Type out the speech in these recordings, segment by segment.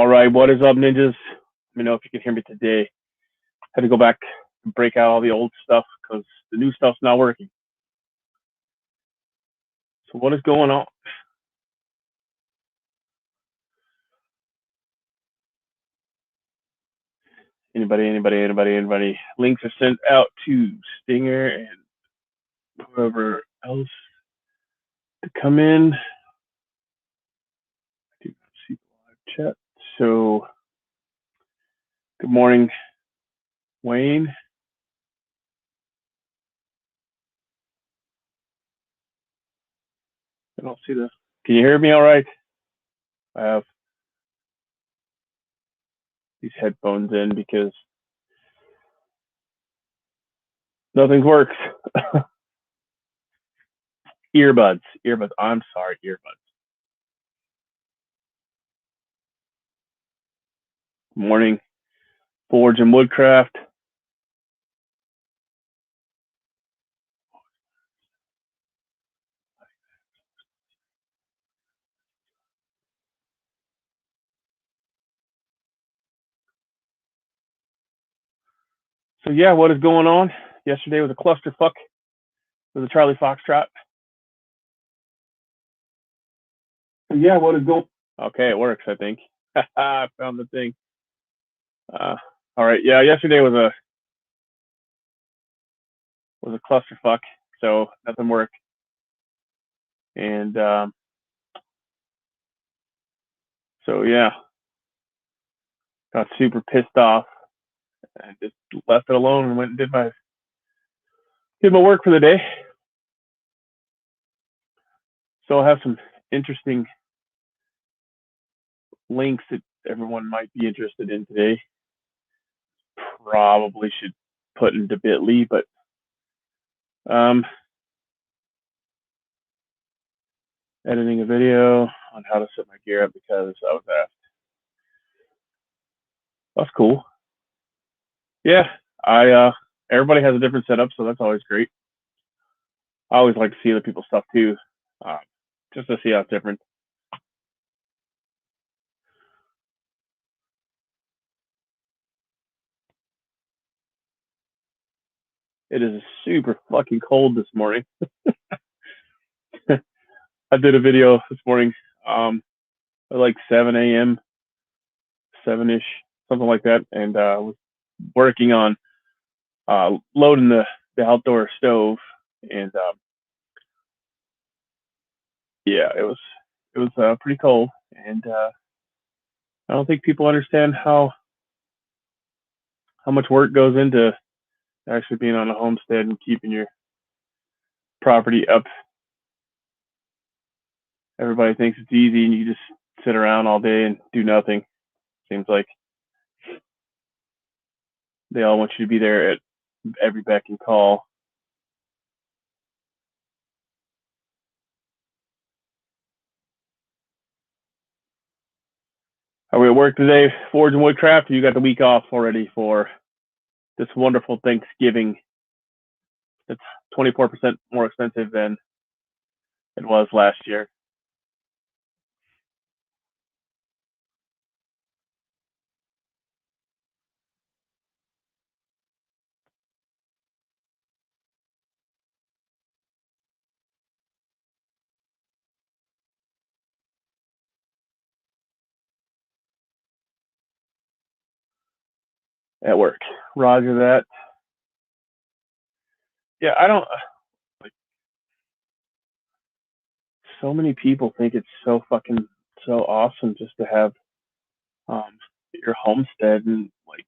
All right, what is up, ninjas? Let me know if you can hear me today. Had to go back and break out all the old stuff because the new stuff's not working. So what is going on? Anybody? Links are sent out to Stinger and whoever else to come in. I do not see the live chat. So good morning, Wayne. I don't see the. Can you hear me all right? I have these headphones in because nothing works. Earbuds. I'm sorry, earbuds. Good morning, Forge and Woodcraft. So yeah, what is going on? Yesterday was a clusterfuck with a Charlie Foxtrot. So yeah, what is going? Okay, it works. I think. I found the thing. All right. Yeah, yesterday was a clusterfuck. So nothing worked, and so yeah, got super pissed off and just left it alone and went and did my work for the day. So I'll have some interesting links that everyone might be interested in today. Probably should put into Bitly, but editing a video on how to set my gear up because I was asked. That's cool. Yeah, everybody has a different setup, so that's always great. I always like to see other people's stuff too, just to see how it's different. It is super fucking cold this morning. I did a video this morning, at like 7 a.m., 7-ish, something like that, and was working on loading the outdoor stove, and yeah, it was pretty cold, and I don't think people understand how much work goes into actually being on a homestead and keeping your property up. Everybody thinks it's easy and you just sit around all day and do nothing. Seems like they all want you to be there at every beck and call. Are we at work today, Forge and Woodcraft? Or you got the week off already for this wonderful Thanksgiving? It's 24% more expensive than it was last year. At work. Roger that. Yeah, I don't like. So many people think it's so awesome just to have your homestead, and like,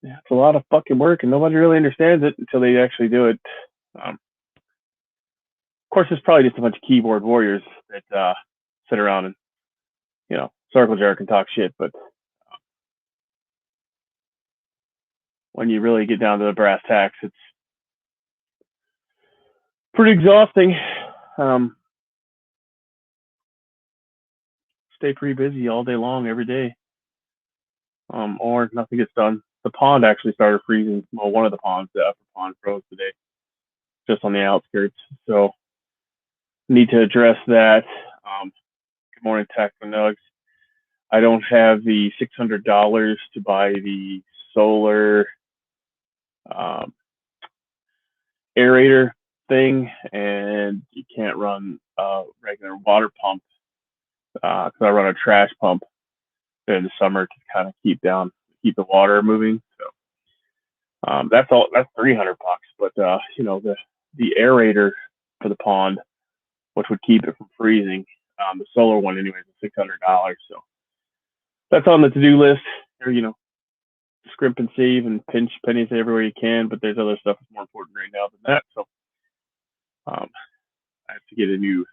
yeah, it's a lot of fucking work and nobody really understands it until they actually do it. Of course, it's probably just a bunch of keyboard warriors that sit around and circle jerk and talk shit, but when you really get down to the brass tacks, it's pretty exhausting. Stay pretty busy all day long, every day, or nothing gets done. The pond actually started freezing. Well, one of the ponds, the upper pond, froze today, just on the outskirts. So need to address that. Good morning, Tech and Nugs. I don't have the $600 to buy the solar aerator thing, and you can't run a regular water pump because I run a trash pump in the summer to kind of keep the water moving. So that's all. That's $300. But the aerator for the pond, which would keep it from freezing, the solar one anyways is $600. So that's on the to-do list. Or scrimp and save and pinch pennies everywhere you can. But there's other stuff that's more important right now than that. So I have to get a new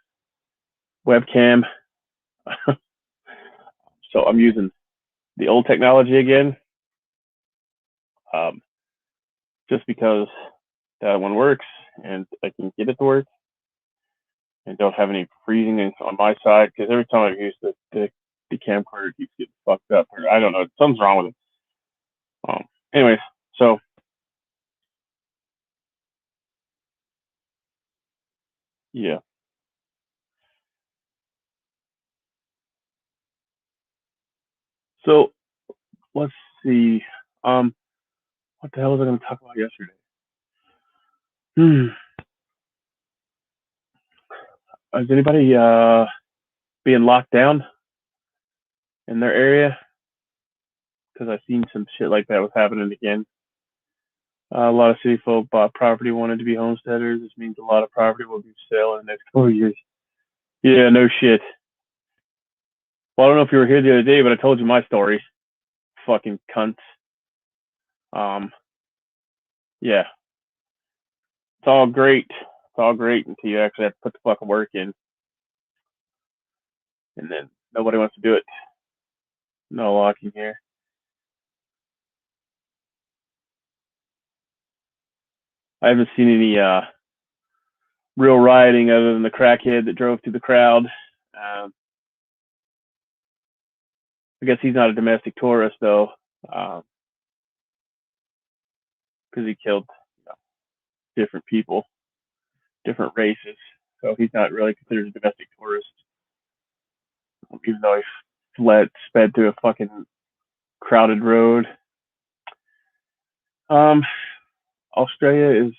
webcam. So I'm using the old technology again, just because that one works and I can get it to work and don't have any freezing on my side. Because every time I've used the camcorder, it keeps getting fucked up, or I don't know, something's wrong with it. Anyways, so yeah. So let's see. What the hell was I going to talk about yesterday? Is anybody being locked down in their area? Because I've seen some shit like that was happening again. A lot of city folk bought property, wanted to be homesteaders. This means a lot of property will be for sale in the next 4 years. Yeah, no shit. Well, I don't know if you were here the other day, but I told you my story. Fucking cunts. Yeah. It's all great. It's all great until you actually have to put the fucking work in. And then nobody wants to do it. No locking here. I haven't seen any real rioting other than the crackhead that drove through the crowd. I guess he's not a domestic tourist though, because he killed different people, different races. So he's not really considered a domestic tourist, even though he sped through a fucking crowded road. Australia is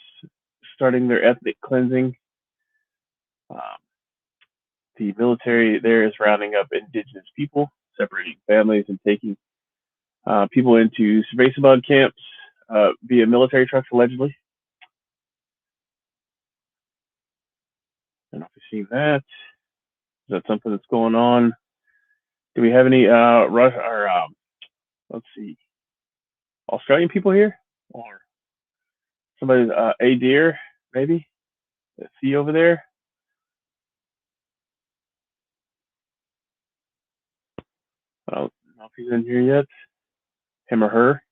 starting their ethnic cleansing. The military there is rounding up indigenous people, separating families, and taking people into surveillance camps via military trucks, allegedly. I don't know if you've seen that. Is that something that's going on? Do we have any let's see, Australian people here, or somebody a deer maybe? See over there? I don't know if he's in here yet. Him or her.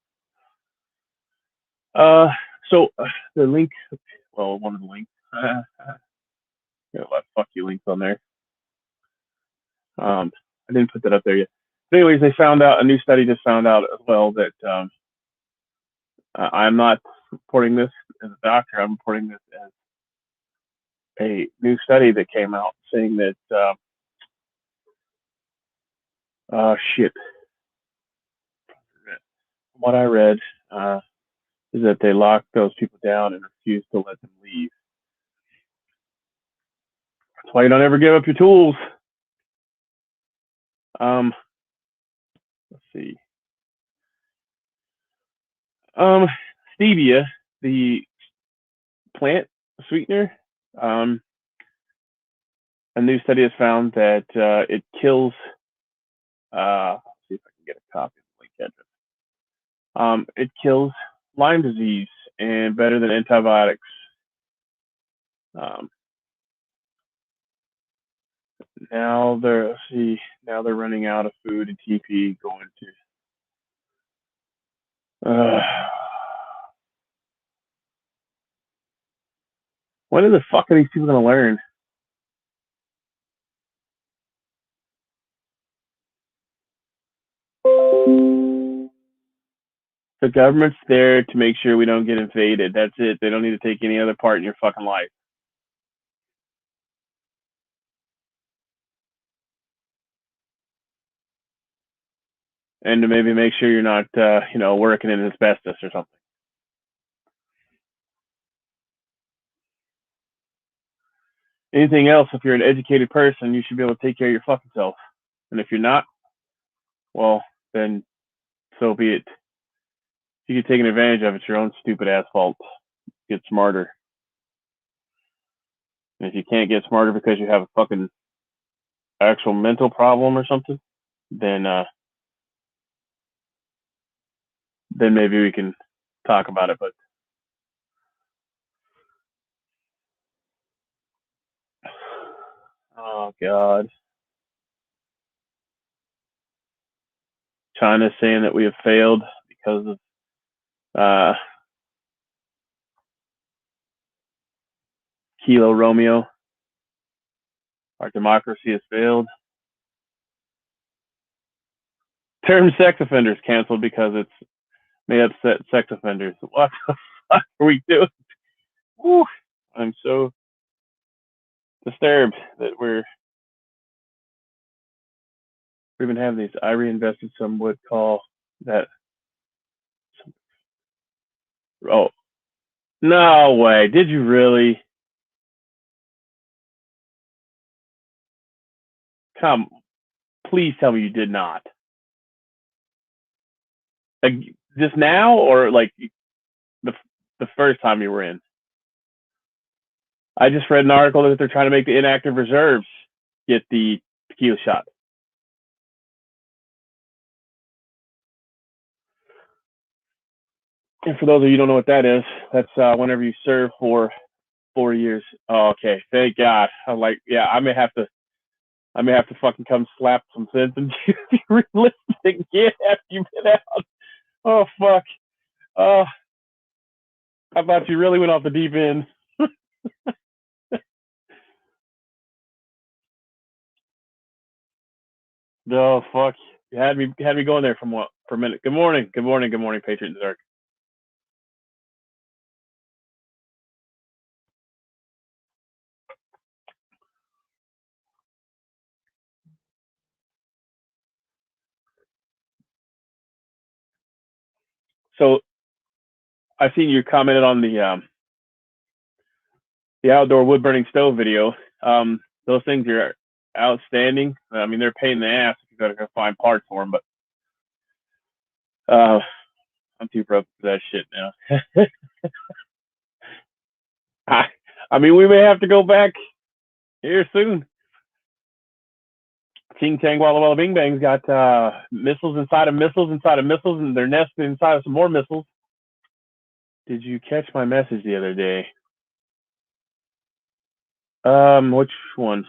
So the link, well, one of the links. Got a lot of fuck you links on there. I didn't put that up there yet. But anyways, a new study just found out as well that I'm not reporting this as a doctor. I'm reporting this as a new study that came out saying that shit. What I read is that they locked those people down and refused to let them leave. That's why you don't ever give up your tools. Let's see. Stevia, the plant sweetener. A new study has found that it kills. Let's see if I can get a copy of the link address. It kills Lyme disease and better than antibiotics. Now they're running out of food and TP going to. When the fuck are these people gonna learn? The government's there to make sure we don't get invaded. That's it. They don't need to take any other part in your fucking life. and to maybe make sure you're not, working in asbestos or something. Anything else, if you're an educated person, you should be able to take care of your fucking self. And if you're not, well, then so be it. If you get taken advantage of, it's your own stupid ass fault. Get smarter. And if you can't get smarter because you have a fucking actual mental problem or something, then maybe we can talk about it. But oh god, China's saying that we have failed because of Kilo Romeo. Our democracy has failed. Term sex offenders canceled because it may upset sex offenders. What the fuck are we doing? Whew. I'm so disturbed that we've been having these. I reinvested some would call that. Oh, no way. Did you really? Come, please tell me you did not. Like, just now, or like the first time you were in? I just read an article that they're trying to make the inactive reserves get the tequila shot. And for those of you who don't know what that is, that's whenever you serve for 4 years. Oh, okay, thank God. I'm like, yeah, I may have to fucking come slap some sense into you realistic again after you've been out. Oh fuck. Oh, I thought you really went off the deep end. No, fuck. You had me going there for a minute. Good morning, Patriot in the Dark. So I seen you commented on the outdoor wood burning stove video. Those things are outstanding. I mean, they're a pain in the ass if you gotta go find parts for them, but I'm too broke for that shit now. I mean, we may have to go back here soon. King Tang Walla Walla Bing Bang's got missiles inside of missiles inside of missiles, and they're nested inside of some more missiles. Did you catch my message the other day? Which one?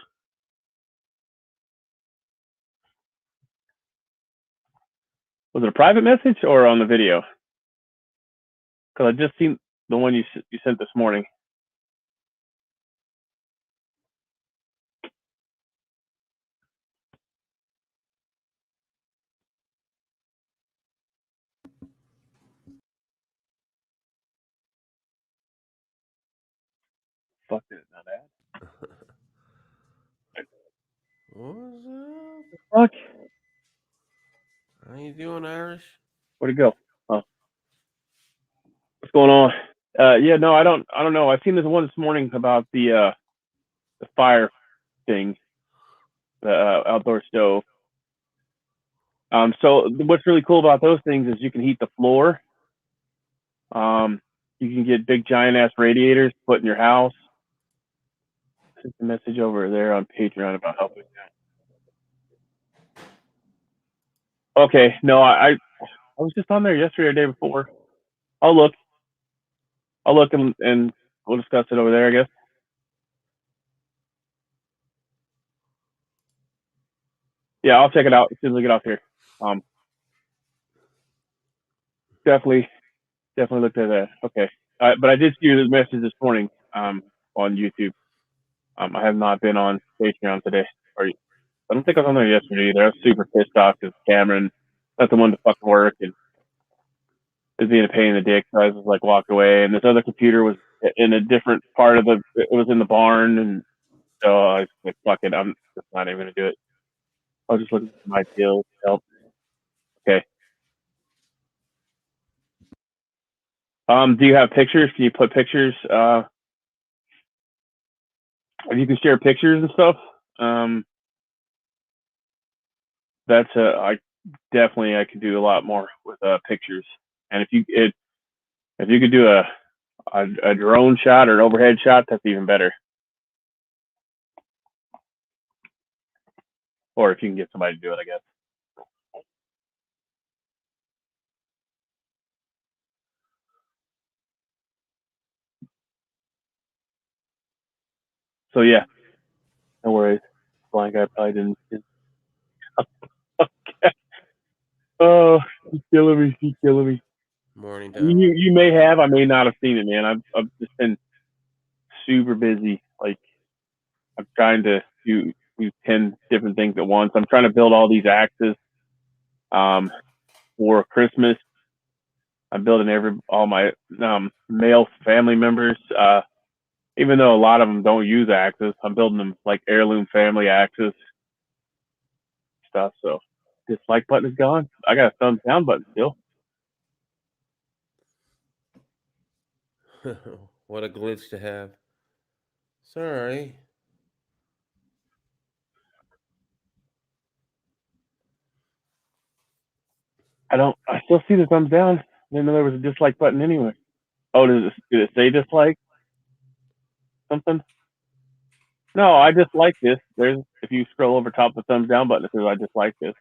Was it a private message or on the video? Because I just seen the one you sent this morning. Fuck it, not that. What's up? Fuck. How you doing, Irish? Where'd it go? Oh. What's going on? Yeah, no, I don't know. I seen this one this morning about the fire thing, the outdoor stove. So what's really cool about those things is you can heat the floor. You can get big giant ass radiators to put in your house. Sent a message over there on Patreon about helping that. Okay, no, I was just on there yesterday or the day before. I'll look and we'll discuss it over there, I guess. Yeah, I'll check it out as soon as I get off here. Definitely looked at that. Okay, but I did see the message this morning on YouTube. I have not been on Patreon today. Or I don't think I was on there yesterday either. I was super pissed off because Cameron, not the one to fucking work, and is being a pain in the dick. So I was just like walk away, and this other computer was in a different part of it was in the barn, and so I was like, fuck it, I'm just not even gonna do it. I was just looking for my deal help. Okay. Do you have pictures? Can you put pictures? If you can share pictures and stuff, that's I definitely I could do a lot more with pictures. And if you could do a drone shot or an overhead shot, that's even better. Or if you can get somebody to do it, I guess. So yeah, no worries. Blind guy probably didn't. Oh, he's killing me. He's killing me. Morning time. You may have, I may not have seen it, man. I've just been super busy. Like I'm trying to do 10 different things at once. I'm trying to build all these axes for Christmas. I'm building all my male family members. Even though a lot of them don't use axes, I'm building them like heirloom family axes stuff. So dislike button is gone. I got a thumbs down button still. What a glitch to have. Sorry. I still see the thumbs down. I didn't know there was a dislike button anyway. Oh, did it say dislike something? No, I dislike this. There's if you scroll over top of the thumbs down button, it says I dislike this.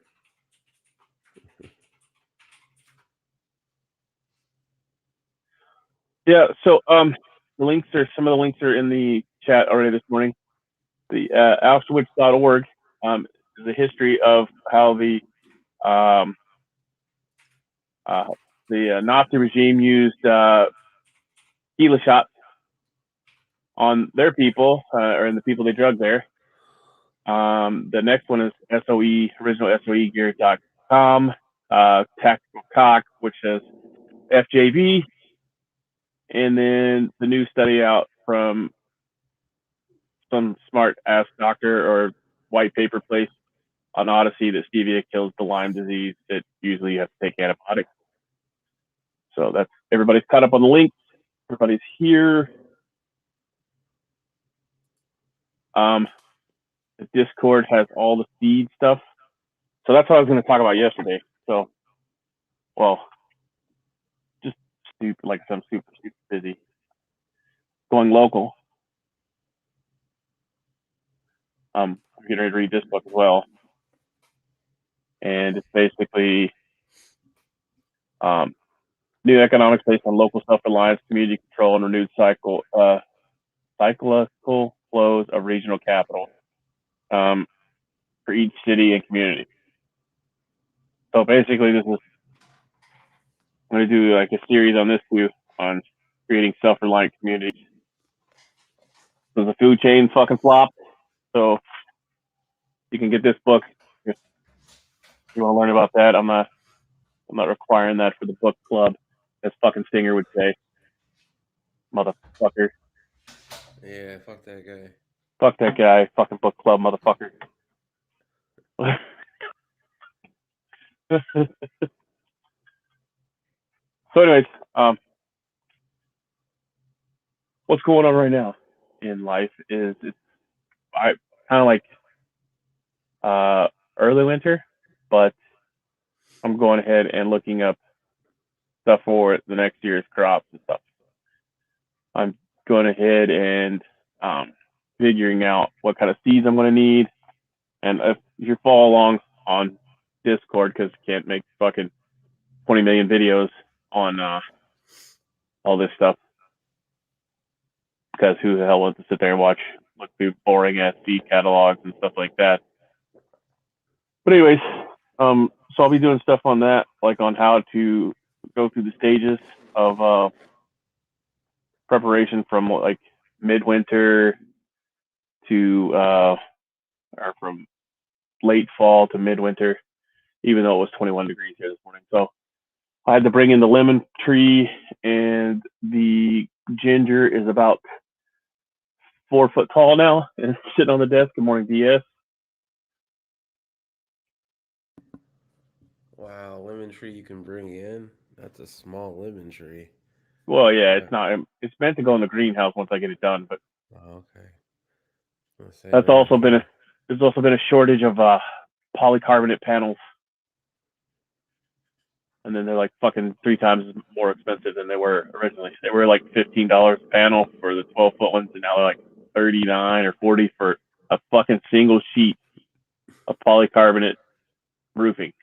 Yeah. So some of the links are in the chat already this morning. The Auschwitz.org is a history of how um, the Nazi regime used Gila shots on their people or in the people they drugged there. The next one is original SOE gear.com, Tactical Cock, which says FJB, and then the new study out from some smart ass doctor or white paper place on Odyssey that stevia kills the Lyme disease that usually you have to take antibiotics. So that's everybody's caught up on the links. Everybody's here. The Discord has all the feed stuff. So that's what I was going to talk about yesterday. So, well, just stupid, like I'm super busy going local. I'm getting ready to read this book as well. And it's basically new economics based on local self-reliance, community control, and renewed cyclical flows of regional capital for each city and community. So basically, I'm going to do like a series on this too, on creating self-reliant communities. So the food chain fucking flopped. So you can get this book if you want to learn about that. I'm not requiring that for the book club, as fucking Stinger would say. Motherfucker. Yeah, fuck that guy. Fuck that guy. Fucking book club, motherfucker. So anyways, what's going on right now in life is I kind of like early winter, but I'm going ahead and looking up stuff for the next year's crops and stuff. I'm going ahead and figuring out what kind of seeds I'm going to need. And if you follow along on Discord, because you can't make fucking 20 million videos on all this stuff, because who the hell wants to sit there and look through boring ass seed catalogs and stuff like that. But anyways, so I'll be doing stuff on that, like on how to go through the stages of preparation from like midwinter to or from late fall to midwinter, even though it was 21 degrees here this morning. So I had to bring in the lemon tree, and the ginger is about 4 foot tall now and sitting on the desk. Good morning, DS. Wow, lemon tree you can bring in? That's a small lemon tree. Well, yeah, it's not. It's meant to go in the greenhouse once I get it done, but Okay. Let's say that's right also been here. there's also been a shortage of polycarbonate panels, and then they're like fucking 3 times more expensive than they were originally. They were like $15 a panel for the 12-foot ones, and now they're like 39 or 40 for a fucking single sheet of polycarbonate roofing.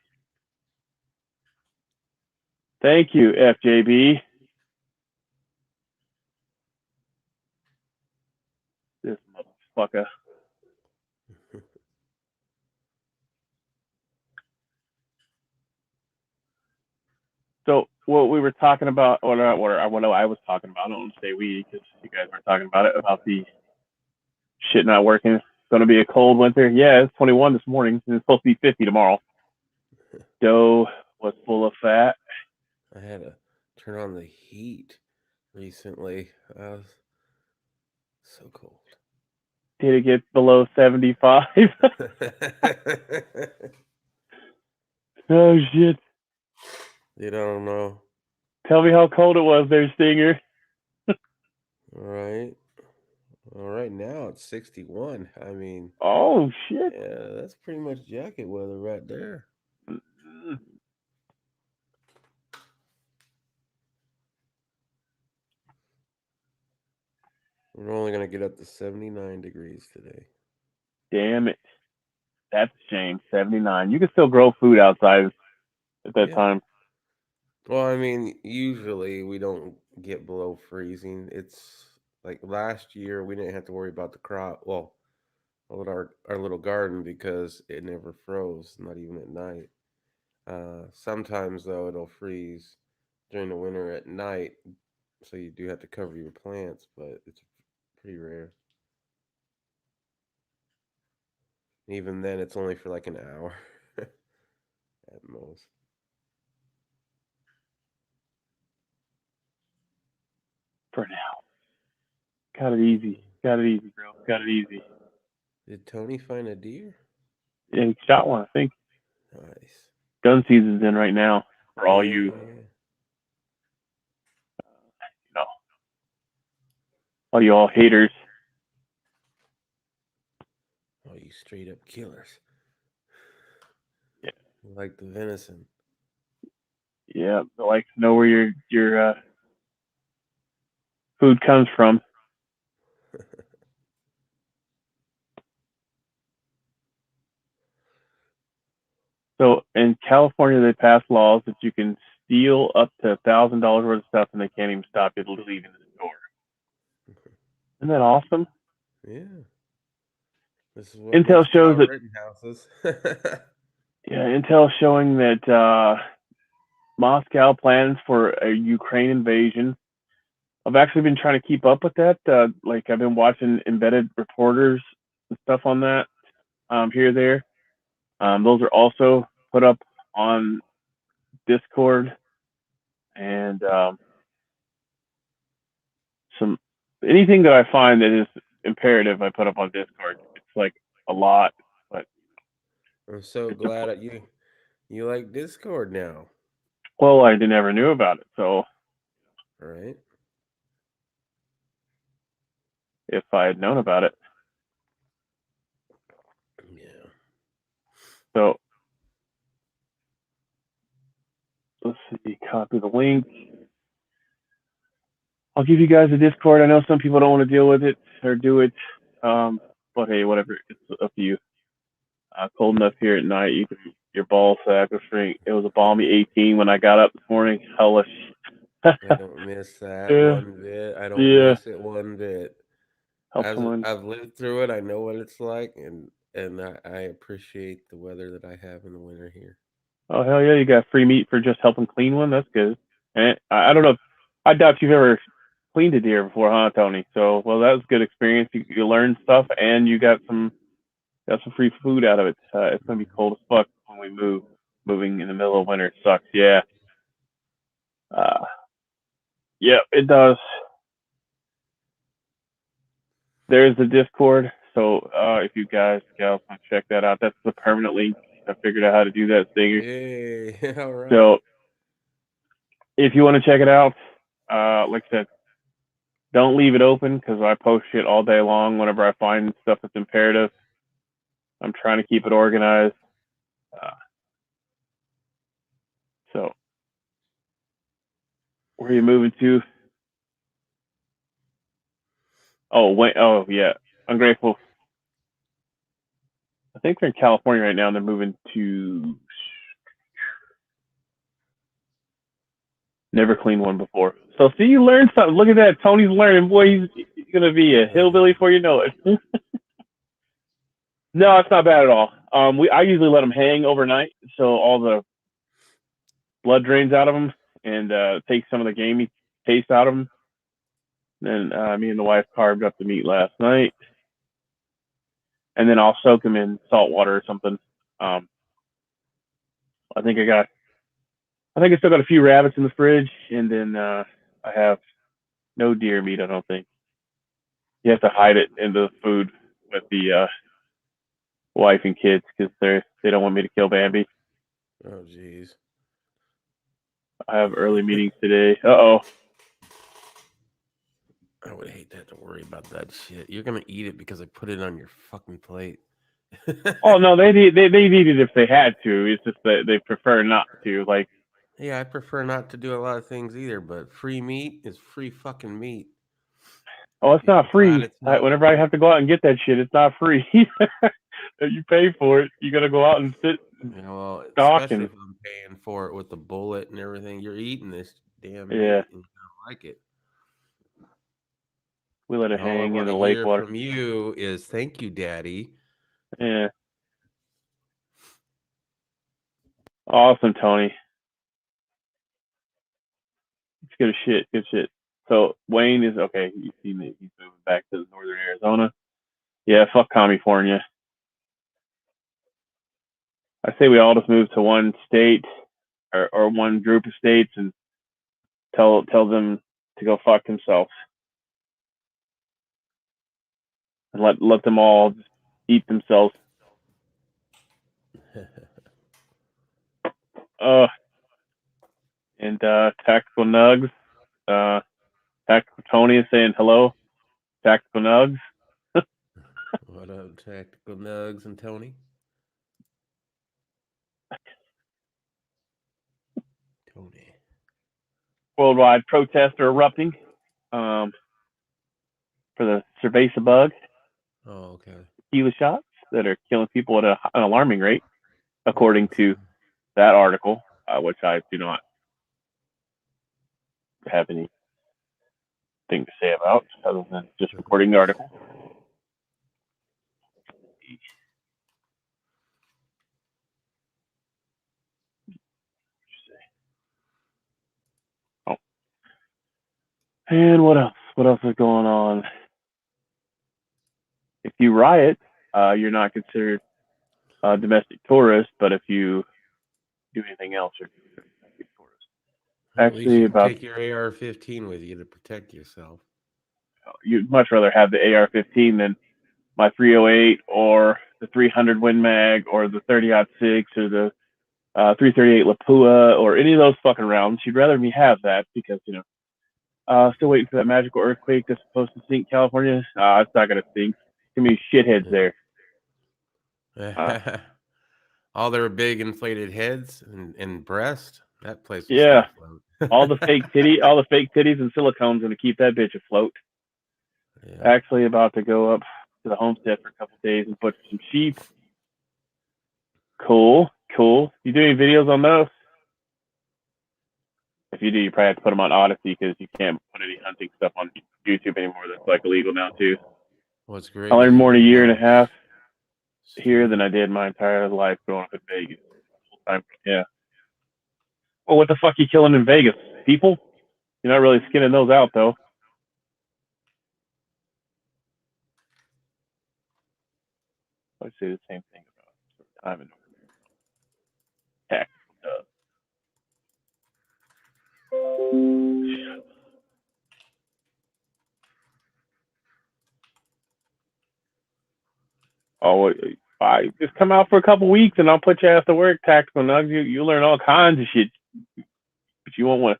Thank you, FJB. This motherfucker. So what we were talking about, what I was talking about, I don't want to say we because you guys were talking about it, about the shit not working. It's going to be a cold winter. Yeah, it's 21 this morning, and it's supposed to be 50 tomorrow. Dough was full of fat. I had to turn on the heat recently. I was so cold. Did it get below 75? Oh, shit. You don't know. Tell me how cold it was there, Stinger. All right. All right, now it's 61. I mean, Oh, shit. yeah, that's pretty much jacket weather right there. We're only going to get up to 79 degrees today. Damn it. That's a shame. 79. You can still grow food outside at that time. Well, I mean, usually we don't get below freezing. It's like last year we didn't have to worry about the crop. Well, with our little garden because it never froze, not even at night. Sometimes though it'll freeze during the winter at night, so you do have to cover your plants, but it's pretty rare. Even then, it's only for like an hour at most. For now. Got it easy. Got it easy, bro. Got it easy. Did Tony find a deer? Yeah, he shot one, I think. Nice. Gun season's in right now for all you know, all you all haters. Oh, you straight up killers. Yeah. Like the venison. Yeah, I like to know where your food comes from. So in California, they passed laws that you can steal up to $1,000 worth of stuff, and they can't even stop you leaving the store. Isn't that awesome? Yeah. This is what Intel makes shows that. Rittenhouses. Yeah, Intel showing that Moscow plans for a Ukraine invasion. I've actually been trying to keep up with that. Like I've been watching embedded reporters and stuff on that here or there. Those are also put up on Discord and some anything that I find that is imperative, I put up on Discord. It's like a lot, but I'm so glad that you like Discord now. well, I never knew about it. So Right? if I had known about it, Yeah. so let's see, copy the link. I'll give you guys a Discord. I know some people don't want to deal with it or do it, but hey, whatever. It's up to you. Cold enough here at night. You can your ball sack was shrink. It was a balmy 18 when I got up this morning. Hellish. I don't miss that Yeah, one bit. I don't yeah. miss it one bit. Help someone. I've lived through it. I know what it's like, and I appreciate the weather that I have in the winter here. Oh hell yeah, you got free meat for just helping clean one. That's good. And I don't know. I doubt you've ever cleaned a deer before, huh, Tony? So well, that was a good experience. You learned stuff, and you got some free food out of it. It's gonna be cold as fuck when we move. Moving in the middle of winter sucks. Yeah. Uh, yeah, it does. There's the Discord. So if you guys want to check that out, that's the permanent link. I figured out how to do that thing. Yay! All right. So if you want to check it out, like I said, don't leave it open because I post shit all day long whenever I find stuff that's imperative. I'm trying to keep it organized. So, where are you moving to? Oh, wait. Oh, yeah. Ungrateful. I think they're in California right now, and they're moving to. Never cleaned one before. So, see, you learned something. Look at that. Tony's learning. Boy, he's going to be a hillbilly before you know it. No, it's not bad at all. I usually let them hang overnight, so all the blood drains out of them and takes some of the gamey taste out of them. Then me and the wife carved up the meat last night, and then I'll soak them in salt water or something. Um, I think I still got a few rabbits in the fridge, and then I have no deer meat. I don't think you have to hide it in the food with the wife and kids because they don't want me to kill Bambi. Oh, jeez. I have early meetings today. Uh-oh. I would hate to have to worry about that shit. You're gonna eat it because I put it on your fucking plate. Oh no, they eat it if they had to. It's just that they prefer not to. Like, Yeah, I prefer not to do a lot of things either, but free meat is free fucking meat. oh, it's not I'm glad free. it's not Whenever I free. have to go out and get that shit, it's not free. You pay for it. You got to go out and sit and You know, well, talk especially and if I'm paying for it with the bullet and everything. You're eating this damn yeah, meat and you don't like it. we let it All I hang in want the to lake hear water. from you is thank you, Daddy. Yeah, awesome, Tony. It's good as shit. Good shit. So Wayne is okay. You see me? He's moving back to northern Arizona. Yeah, fuck California. I say we all just move to one state or one group of states and tell them to go fuck themselves and let them all just eat themselves. Uh, and Tactical Nugs. Tactical Tony is saying hello. Tactical Nugs. What up, Tactical Nugs and Tony? Tony. Worldwide protests are erupting um, for the cerveza bug, Oh, okay. tequila shots that are killing people at an alarming rate, What according the to that article, which I do not have anything to say about other than just reporting the article. Oh. And what else? What else is going on? If you riot, you're not considered a domestic tourist, but if you do anything else, you're considered a domestic tourist. At least Actually, you can about take your AR-15 with you to protect yourself. you'd much rather have the AR-15 than my 308 or the 300 Win Mag or the 30-06 or the 338 Lapua or any of those fucking rounds. You'd rather me have that because still waiting for that magical earthquake that's supposed to sink California. It's not gonna sink. Too many shitheads there. Yeah. All their big inflated heads and breast. That place will stay Yeah, afloat. all the fake titties and silicone's gonna keep that bitch afloat. Yeah. Actually, about to go up to the homestead for a couple of days and butcher some sheep. Cool, cool. You do any videos on those? If you do, you probably have to put them on Odyssey because you can't put any hunting stuff on YouTube anymore. That's like illegal now too. What's I great is learned you more in a can year and a half here than stream. I did my entire life growing up in Vegas. Yeah. Well, what the fuck are you killing in Vegas? People? You're not really skinning those out though. I'd say the same thing about time in tactical. Oh, I just come out for a couple weeks and I'll put you ass to work, tactical nugs. You learn all kinds of shit, but you won't want.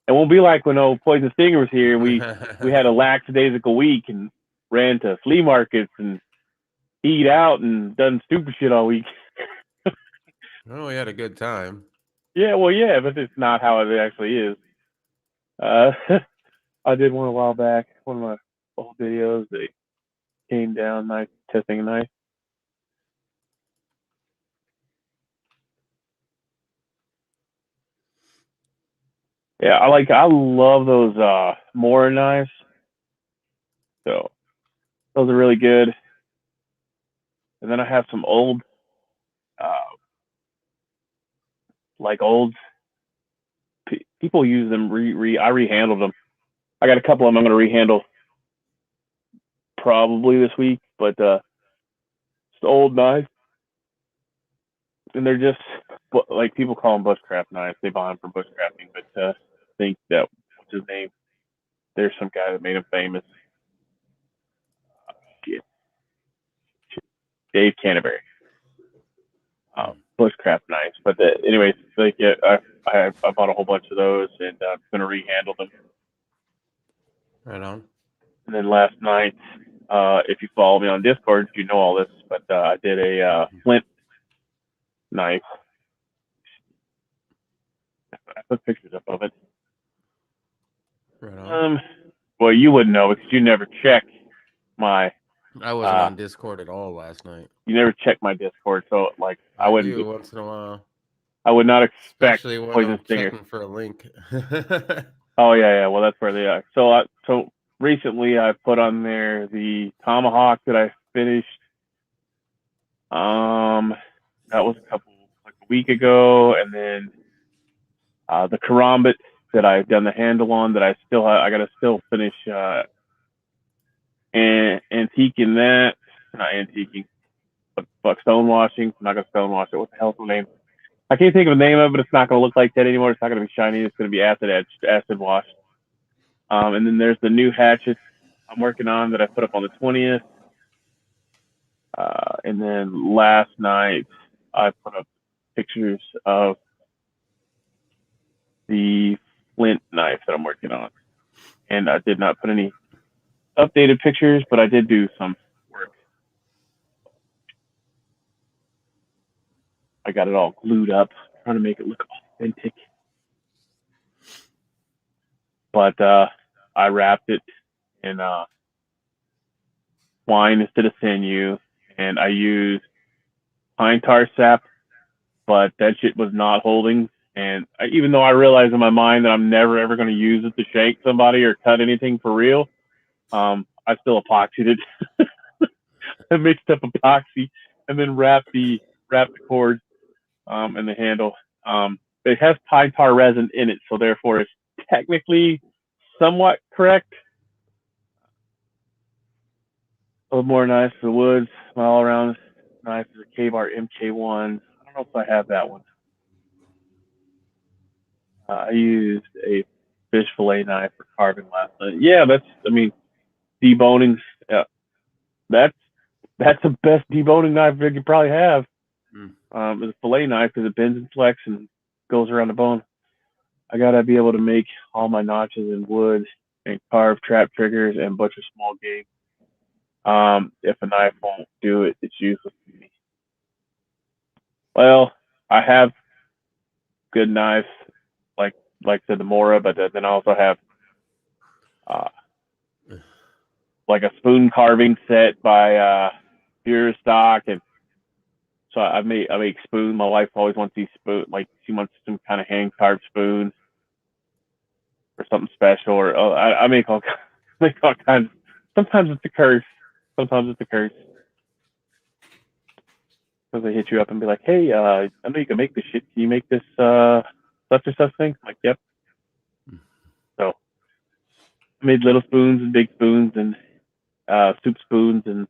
It won't be like when old Poison Stinger was here. We had a lackadaisical week and ran to flea markets and eat out and done stupid shit all week. Oh, we had a good time. Yeah, well, yeah, but it's not how it actually is. I did one a while back, one of my old videos. They came down, nice testing a knife. Yeah, I love those Mora knives. So those are really good. And then I have some old, uh, like old people use them. I rehandled them. I got a couple of them I'm going to rehandle probably this week, but it's old knives, and they're just like people call them bushcraft knives. They buy them for bushcrafting, but I think that what's his name? There's some guy that made him famous. Dave Canterbury. Bushcraft knives, but anyways, like yeah, I bought a whole bunch of those, and I'm gonna rehandle them. Right on. And then last night, if you follow me on Discord, you know all this, but I did a flint knife. I put pictures up of it. Right on. Well, you wouldn't know because you never check my. I wasn't on Discord at all last night. You never check my Discord, so like I wouldn't. Do once in a while. I would not expect Especially when Poison I'm Stinger. checking for a link. Oh yeah. Well, that's where they are. So recently I put on there the tomahawk that I finished. That was like a week ago, and then the karambit that I've done the handle on that I gotta still finish antiquing that. Not antiquing, but stonewashing. I'm not gonna stonewash it. What the hell's the name? I can't think of the name of it, but it's not gonna look like that anymore. It's not gonna be shiny. It's gonna be acid washed. And then there's the new hatchet I'm working on that I put up on the 20th. And then last night I put up pictures of the flint knife that I'm working on. And I did not put any updated pictures, but I did do some work. I got it all glued up, trying to make it look authentic. But I wrapped it in twine instead of sinew, and I used pine tar sap, but that shit was not holding. And even though I realized in my mind that I'm never ever going to use it to shank somebody or cut anything for real, I still epoxied it. I mixed up epoxy and then wrapped the cord and the handle. It has pine tar resin in it, so therefore it's technically somewhat correct. A little more nice for the woods. My all around knife is a K-Bar MK1. I don't know if I have that one. I used a fish fillet knife for carving last night. Yeah, deboning. Yeah, that's the best deboning knife you could probably have. Is a fillet knife because it bends and flex and goes around the bone. I gotta be able to make all my notches in wood and carve trap triggers and butcher small game. If a knife won't do it, it's useless to me. Well, I have good knives, like I said, the Mora, but then I also have like a spoon carving set by Pure Stock, and so I make spoon. My wife always wants these spoon, like she wants some kind of hand carved spoon or something special. Or I make make all kinds. Sometimes it's a curse. Sometimes it's a curse. Because they hit you up and be like, "Hey, I know you can make this shit. Can you make this such or such thing?" I'm like, "Yep." So I made little spoons and big spoons and soup spoons, and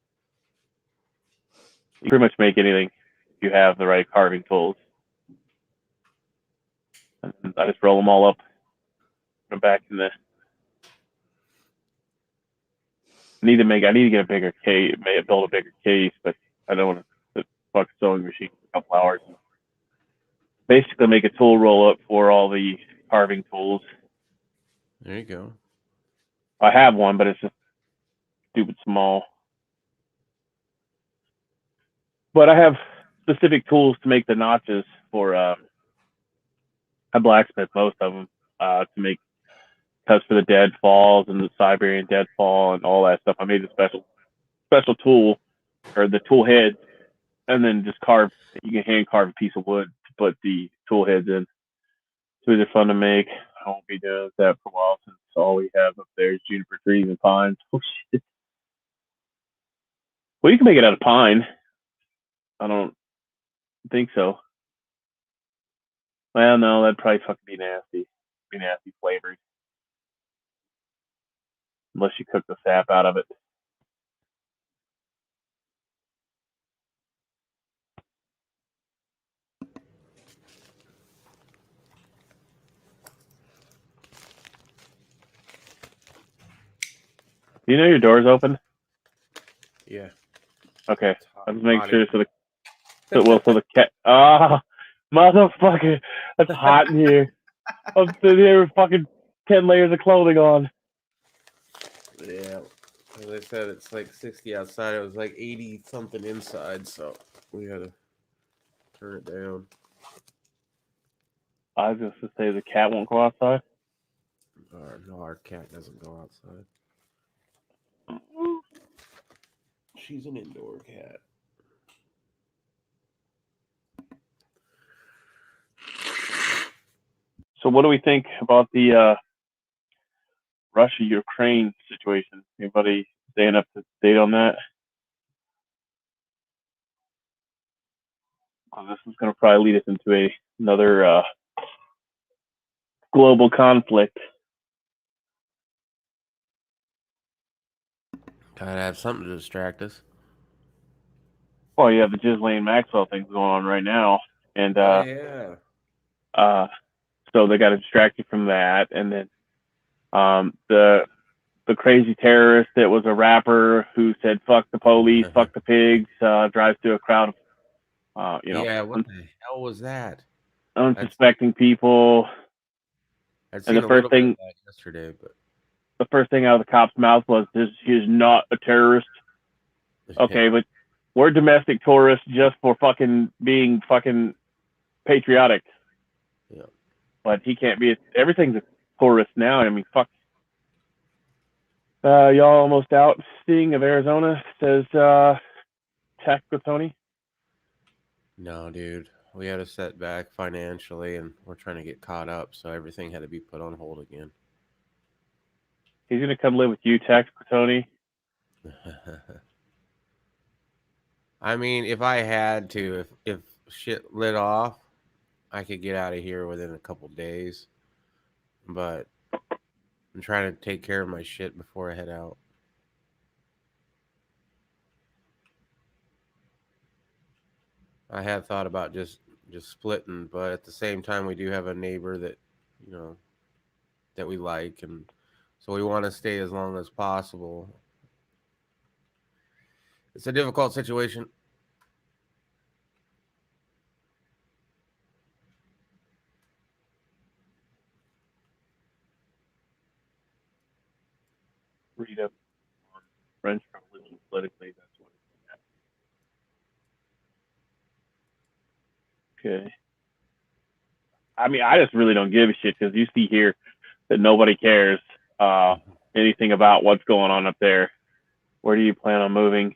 you pretty much make anything if you have the right carving tools. And I just roll them all up, put them back in the. I need to get a bigger case, build a bigger case, but I don't want to put fuck sewing machine for a couple hours. Basically, make a tool roll up for all the carving tools. There you go. I have one, but it's just stupid small. But I have specific tools to make the notches for. I blacksmith most of them to make cuts for the deadfalls and the Siberian deadfall and all that stuff. I made a special tool or the tool head, and then just carve. You can hand carve a piece of wood to put the tool heads in. It's really fun to make. I won't be doing that for a while since all we have up there is juniper trees and pines. Oh shit! Well, you can make it out of pine. I don't think so. Well, no, that'd probably fucking be nasty. Be nasty flavored unless you cook the sap out of it. Do you know your door's open? Yeah. Okay. Hot, I'll just make sure so so the cat. Motherfucker, it's hot in here. I'm sitting here with fucking 10 layers of clothing on. Yeah. As I said, it's like 60 outside. It was like 80 something inside, so we had to turn it down. I was just to say the cat won't go outside. No, our cat doesn't go outside. She's an indoor cat. So, what do we think about the Russia-Ukraine situation? Anybody staying up to date on that? Well, this is going to probably lead us into another global conflict. Gotta have something to distract us. Well, you have the Ghislaine Maxwell things going on right now, and Yeah. so they got to distract you from that, and then the crazy terrorist that was a rapper who said "fuck the police, fuck the pigs," drives through a crowd of Yeah, what the hell was that? unsuspecting people. I'd And seen a little bit of that yesterday, but the first thing out of the cop's mouth was, "He's not a terrorist." Okay, but we're domestic tourists just for fucking being fucking patriotic. Yeah. But he can't be. Everything's a tourist now. I mean, fuck. Y'all almost out. Sting of Arizona says tax with Tony. No, dude. We had a setback financially, and we're trying to get caught up, so everything had to be put on hold again. He's gonna come live with you, tax with Tony. I mean, if I had to, if shit lit off, I could get out of here within a couple days. But I'm trying to take care of my shit before I head out. I have thought about just splitting, but at the same time, we do have a neighbor that, you know, that we like, and so we want to stay as long as possible. It's a difficult situation. Read up on French Revolution politically. That's what it's at. Okay. I mean, I just really don't give a shit because you see here that nobody cares anything about what's going on up there. Where do you plan on moving?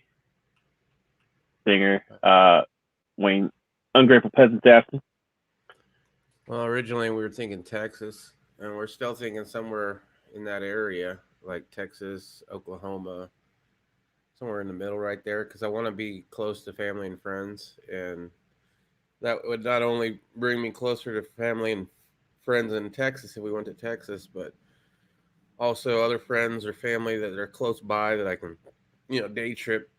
Singer, Wayne, ungrateful peasants asking. Well, originally we were thinking Texas, and we're still thinking somewhere in that area, like Texas, Oklahoma, somewhere in the middle right there, because I want to be close to family and friends, and that would not only bring me closer to family and friends in Texas if we went to Texas, but also other friends or family that are close by that I can, day trip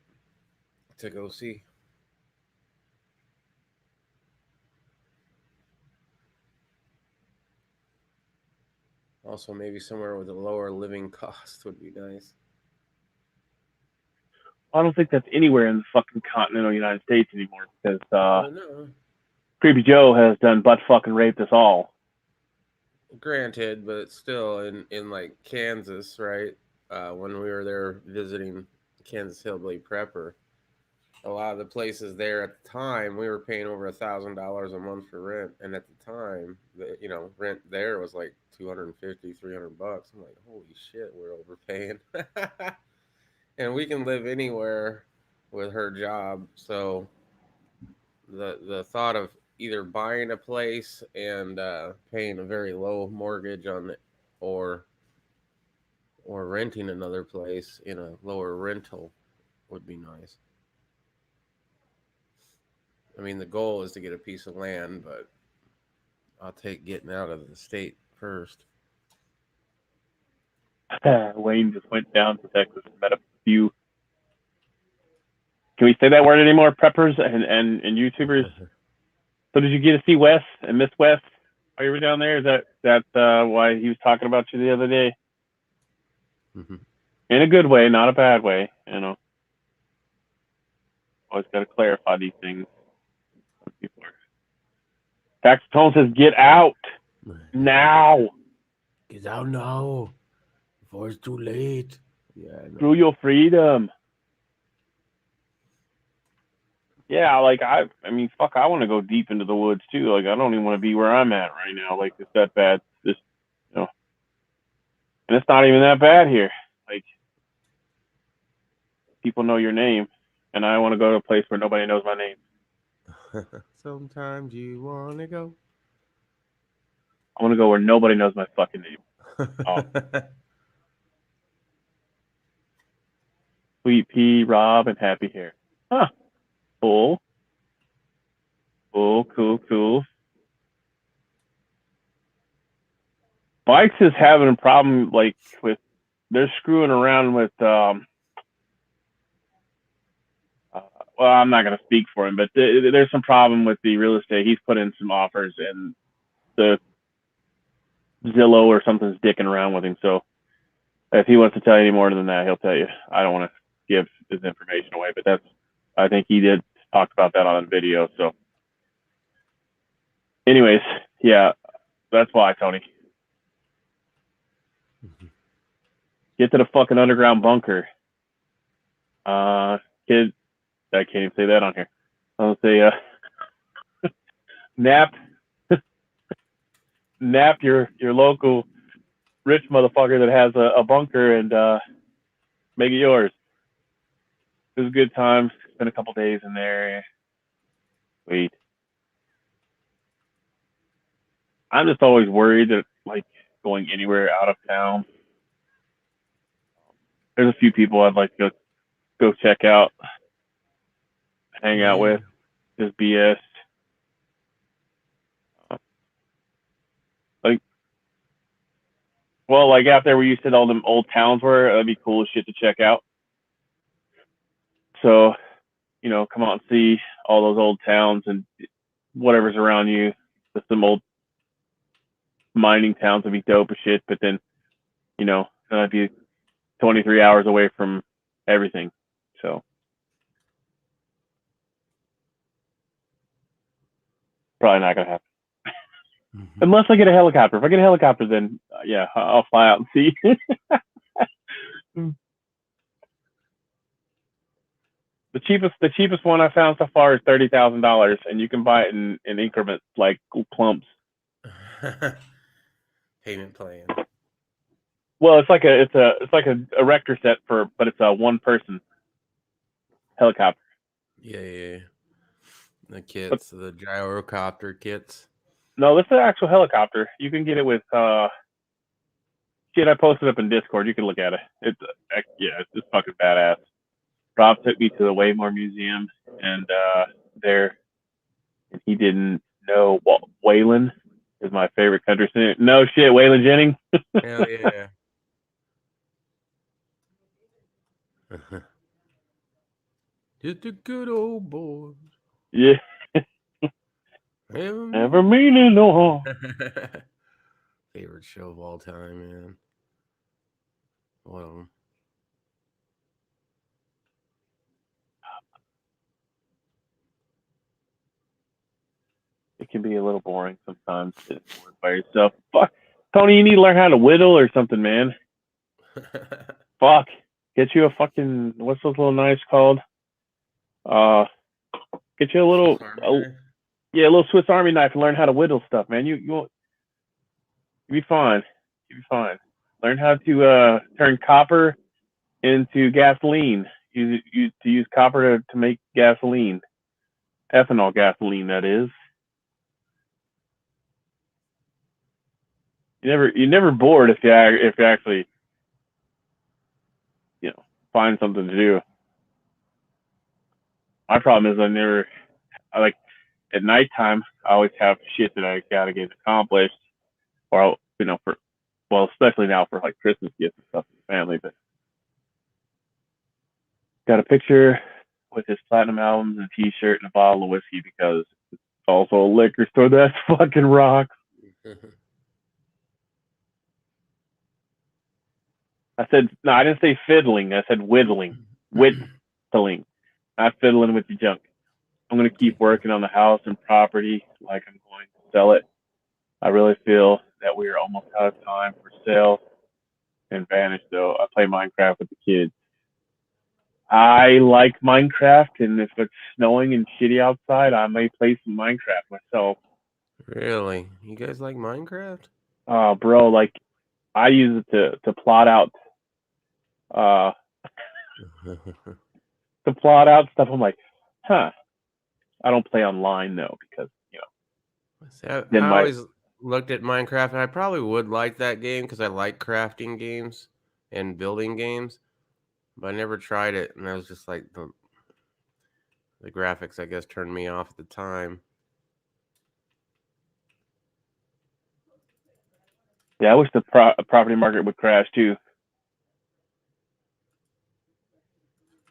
to go see. Also, maybe somewhere with a lower living cost would be nice. I don't think that's anywhere in the fucking continental United States anymore because No. Creepy Joe has done butt fucking raped us all. granted, but still in like Kansas, right? When we were there visiting Kansas Hillbilly Prepper, a lot of the places there at the time we were paying over $1,000 a month for rent, and at the time, rent there was like 250, $300. I'm like, holy shit, we're overpaying, and we can live anywhere with her job, so the thought of either buying a place and paying a very low mortgage on it, or renting another place in a lower rental would be nice. I mean, the goal is to get a piece of land, but I'll take getting out of the state first. Wayne just went down to Texas and met a few. Can we say that word anymore? Preppers and YouTubers. So did you get to see Wes and Miss West while you were down there? Is that why he was talking about you the other day? Mm-hmm. In a good way, not a bad way. Always got to clarify these things. Some people are. Tone says, "Get out now! Get out now before it's too late." Yeah, I know. Through your freedom." Yeah, like I mean, fuck, I want to go deep into the woods too. Like I don't even want to be where I'm at right now. Like it's that bad. And it's not even that bad here. Like people know your name, and I want to go to a place where nobody knows my name. Sometimes you want to go. I want to go where nobody knows my fucking name. Oh. Sweet Pea, Rob, and Happy Hair. Huh. Cool. Cool. Bikes is having a problem, like, they're screwing around with, well, I'm not going to speak for him, but there's some problem with the real estate. He's put in some offers, and the Zillow or something's dicking around with him. So if he wants to tell you any more than that, he'll tell you. I don't want to give his information away, but I think he did talk about that on the video. So anyways, yeah, that's why, Tony. Get to the fucking underground bunker. Kid, I can't even say that on here. I'll say, nap your local rich motherfucker that has a bunker and make it yours. It was a good time. Spent a couple days in there. Wait. I'm just always worried that, like, going anywhere out of town. There's a few people I'd like to go check out, hang out with, just BS. Like, well, like out there where you said all them old towns were, that'd be cool as shit to check out. So, come out and see all those old towns and whatever's around you. Just some old mining towns would be dope as shit, but then, I'd be 23 hours away from everything. So, probably not gonna happen. Mm-hmm. Unless I get a helicopter. If I get a helicopter, then yeah, I'll fly out and see. The cheapest one I found so far is $30,000, and you can buy it in increments, like clumps. Payment plan. Well, it's like a erector set but it's a one person helicopter. Yeah. The kits, the gyrocopter kits. No, this is an actual helicopter. You can get it with shit. I posted up in Discord. You can look at it. It's just fucking badass. Rob took me to the Waymore Museum, and he didn't know Waylon is my favorite country singer. No shit, Waylon Jennings. Hell yeah. Just a good old boy. Yeah. Never meaning no harm. Favorite show of all time, man. Well, it can be a little boring sometimes to work by yourself. Fuck. Tony, you need to learn how to whittle or something, man. Fuck. Get you a fucking, what's those little knives called? Get you a little, yeah, a little Swiss Army knife and learn how to whittle stuff, man. You'll be fine. You'll be fine. Learn how to turn copper into gasoline. To use copper to make gasoline, ethanol gasoline, that is. You're never bored if you actually, find something to do. My problem is I like at nighttime. I always have shit that I gotta get accomplished, or especially now for like Christmas gifts and stuff for the family. But got a picture with his platinum albums and a T-shirt and a bottle of whiskey because it's also a liquor store. That's fucking rocks. I said no. I didn't say fiddling. I said whittling, not fiddling with your junk. I'm gonna keep working on the house and property like I'm going to sell it. I really feel that we are almost out of time for sale and vanish. Though I play Minecraft with the kids. I like Minecraft, and if it's snowing and shitty outside, I may play some Minecraft myself. Really? You guys like Minecraft? Oh, bro, like I use it to plot out stuff. I'm like, huh. I don't play online though because See, I always looked at Minecraft, and I probably would like that game because I like crafting games and building games, but I never tried it, and I was just like the graphics, I guess, turned me off at the time. Yeah, I wish the property market would crash too.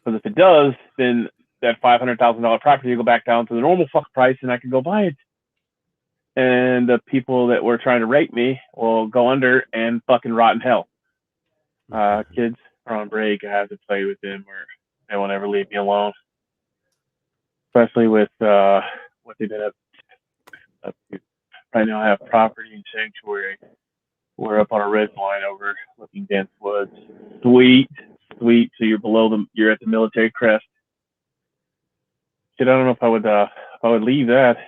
Because if it does, then that $500,000 property will go back down to the normal fuck price, and I can go buy it. And the people that were trying to rape me will go under and fucking rot in hell. Kids are on break. I have to play with them, or they won't ever leave me alone. Especially with what they did up to. Right now, I have property and sanctuary. We're up on a ridge line overlooking dense woods. Sweet. So you're below them. You're at the military crest. Shit, I don't know if I would leave that.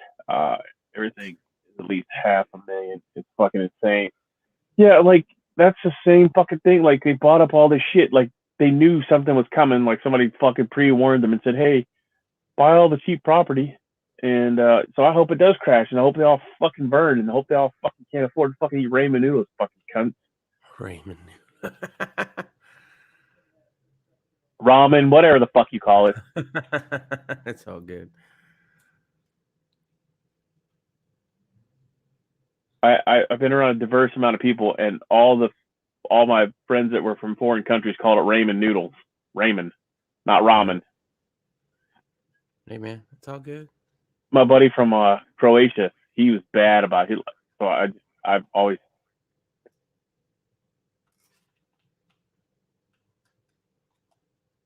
Everything is at least $500,000. It's fucking insane. Yeah, like that's the same fucking thing. Like they bought up all this shit. Like they knew something was coming. Like somebody fucking pre-warned them and said, "Hey, buy all the cheap property." And so I hope it does crash, and I hope they all fucking burn, and I hope they all fucking can't afford to fucking eat ramen noodles, fucking cunts. Ramen, whatever the fuck you call it. It's all good. I've been around a diverse amount of people, and all my friends that were from foreign countries called it ramen noodles. Ramen, not ramen. Hey man, it's all good. My buddy from Croatia, he was bad about it. So I've always.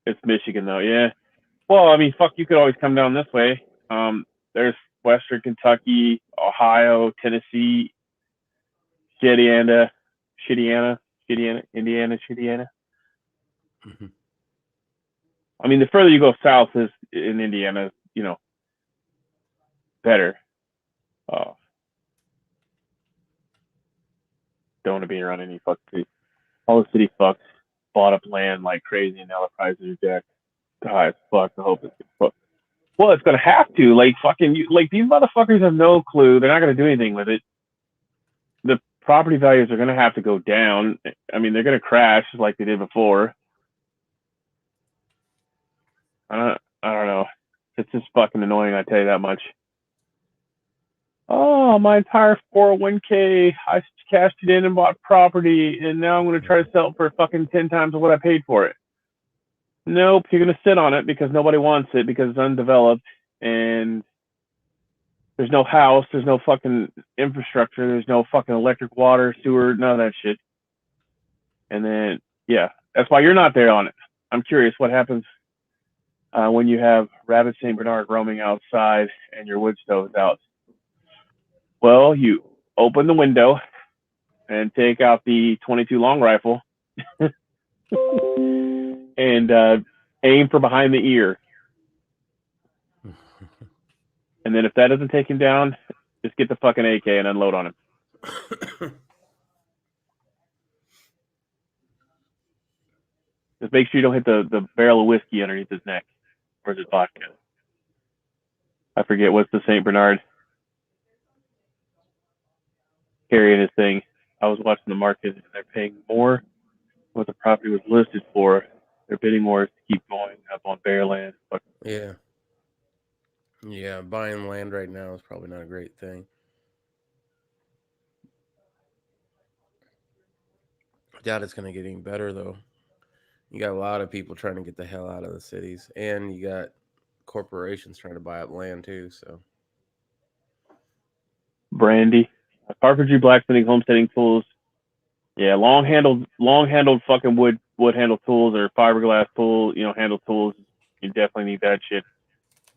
It's Michigan though, yeah. Well, I mean, fuck, you could always come down this way. There's Western Kentucky, Ohio, Tennessee, Indiana. Mm-hmm. I mean, the further you go south is in Indiana, better. Don't want to be around any fuck city. All the city fucks bought up land like crazy, and now the prices are jacked high as fuck. I hope it's fuck. Well, it's gonna have to. Like fucking, like these motherfuckers have no clue. They're not gonna do anything with it. The property values are gonna have to go down. I mean, they're gonna crash like they did before. I don't know. It's just fucking annoying. I tell you that much. Oh, my entire 401k, I cashed it in and bought property, and now I'm going to try to sell it for fucking 10 times what I paid for it. Nope, you're going to sit on it because nobody wants it because it's undeveloped, and there's no house, there's no fucking infrastructure, there's no fucking electric, water, sewer, none of that shit. And then, yeah, that's why you're not there on it. I'm curious what happens when you have rabbit St. Bernard roaming outside and your wood stove is out. Well, you open the window and take out the 22 long rifle and aim for behind the ear. And then if that doesn't take him down, just get the fucking AK and unload on him. Just make sure you don't hit the barrel of whiskey underneath his neck. Or is it vodka? I forget what's the St. Bernard carrying his thing. I was watching the market and they're paying more than what the property was listed for. They're bidding wars to keep going up on bare land. But yeah. Yeah, buying land right now is probably not a great thing. I doubt it's going to get any better, though. You got a lot of people trying to get the hell out of the cities, and you got corporations trying to buy up land, too, so. brandy, carpentry, blacksmithing, homesteading tools. Yeah, long handled fucking wood handle tools or fiberglass tool, handle tools. You definitely need that shit.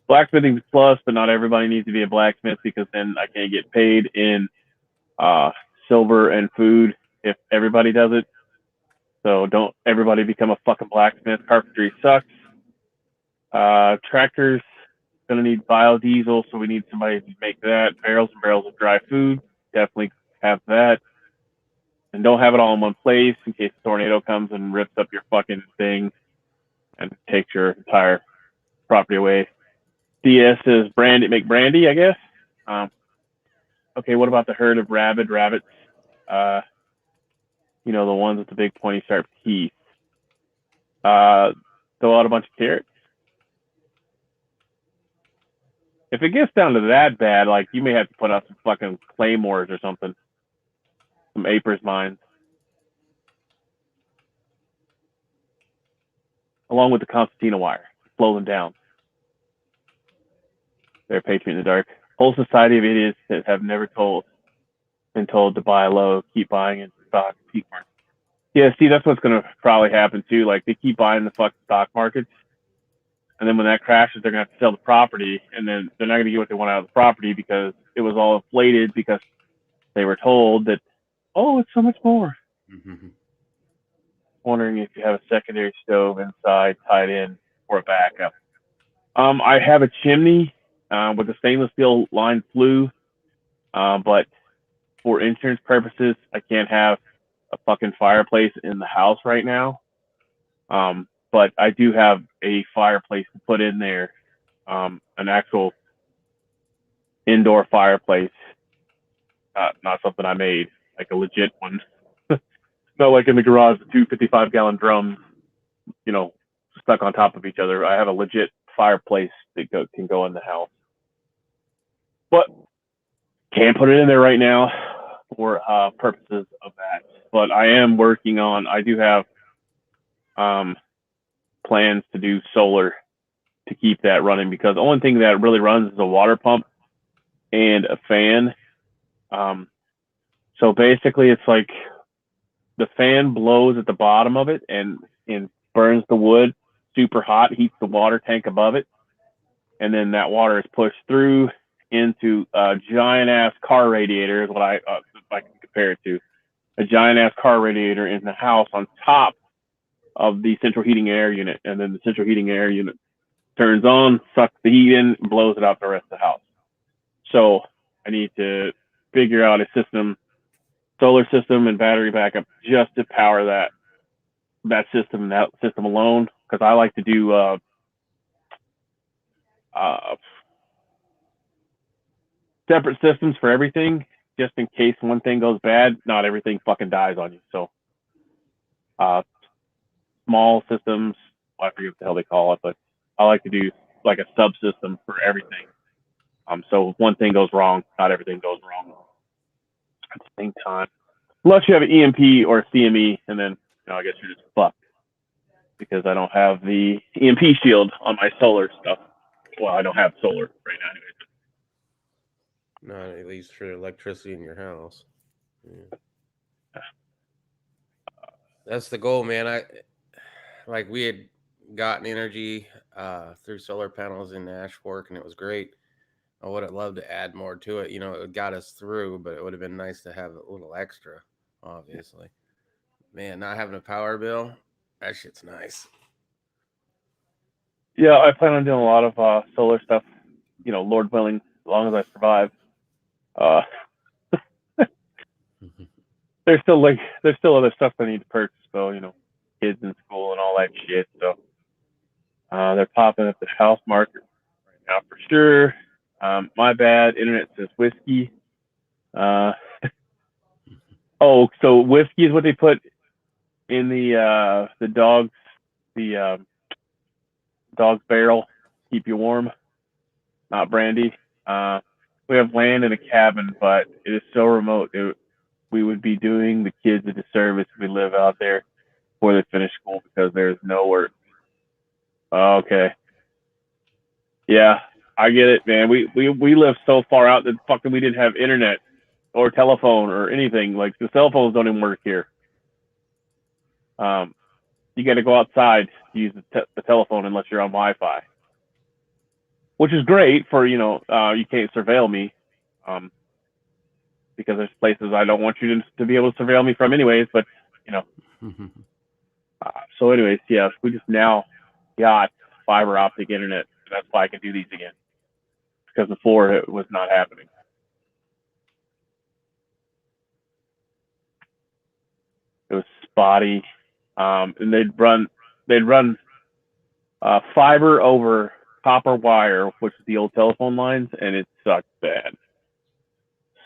Blacksmithing's a plus, but not everybody needs to be a blacksmith because then I can't get paid in uh, silver and food if everybody does it. So don't everybody become a fucking blacksmith. Carpentry sucks. Tractors gonna need biodiesel, so we need somebody to make that. Barrels and barrels of dry food. Definitely have that. And don't have it all in one place in case a tornado comes and rips up your fucking thing and takes your entire property away. DS is make brandy, I guess. Okay, what about the herd of rabid rabbits? Uh, the ones with the big pointy sharp teeth. Throw out a bunch of carrots. If it gets down to that bad, like you may have to put out some fucking claymores or something, some Apers mines, along with the concertina wire. Blow them down. They're a patriot in the dark. Whole society of idiots that have never been told to buy low, keep buying in stock, peak market. Yeah, see, that's what's gonna probably happen too. Like they keep buying the fucking stock markets, and then when that crashes, they're gonna have to sell the property, and then they're not gonna get what they want out of the property because it was all inflated because they were told that, oh, it's so much more. Mm-hmm. Wondering if you have a secondary stove inside tied in for a backup. I have a chimney with a stainless steel lined flue, but for insurance purposes, I can't have a fucking fireplace in the house right now. But I do have a fireplace to put in there, an actual indoor fireplace, not something I made, like a legit one. Not like in the garage, the two 55-gallon drums, stuck on top of each other. I have a legit fireplace that can go in the house, but can't put it in there right now for purposes of that. But I am working on. I do have plans to do solar to keep that running because the only thing that really runs is a water pump and a fan. So basically, it's like the fan blows at the bottom of it and burns the wood super hot, heats the water tank above it, and then that water is pushed through into a giant ass car radiator. Is what I can compare it to. A giant ass car radiator in the house on top of the central heating air unit, and then the central heating air unit turns on, sucks the heat in, blows it out the rest of the house. So I need to figure out a system, solar system and battery backup just to power that system alone. Because I like to do separate systems for everything, just in case one thing goes bad, not everything fucking dies on you. So small systems, I forget what the hell they call it, but I like to do like a subsystem for everything. So if one thing goes wrong, not everything goes wrong at the same time. Unless you have an EMP or a CME, and then I guess you're just fucked because I don't have the EMP shield on my solar stuff. Well, I don't have solar right now, Not at least for electricity in your house. Yeah. That's the goal, man. We had gotten energy through solar panels in Ash Fork, and it was great. I would have loved to add more to it. It got us through, but it would have been nice to have a little extra obviously. Man, not having a power bill, that shit's nice. Yeah, I plan on doing a lot of solar stuff. Lord willing, as long as I survive. Uh, there's still other stuff I need to purchase, though. Kids in school and all that shit. So they're popping up the house market right now for sure. My bad. Internet says whiskey. Uh, so whiskey is what they put in the dog's barrel, keep you warm, not brandy. Uh, we have land in a cabin, but it is so remote. We would be doing the kids a disservice if we live out there before they finish school because there's no work. Okay, yeah, I get it, man. We live so far out that fucking we didn't have internet or telephone or anything. Like the cell phones don't even work here. Um, you got to go outside to use the telephone unless you're on Wi-Fi, which is great for you can't surveil me, um, because there's places I don't want you to be able to surveil me from anyways. But you know, so anyways, yeah, we just now got fiber optic internet. That's why I can do these again, because before it was not happening. It was spotty, and they'd run fiber over copper wire, which is the old telephone lines, and it sucked bad.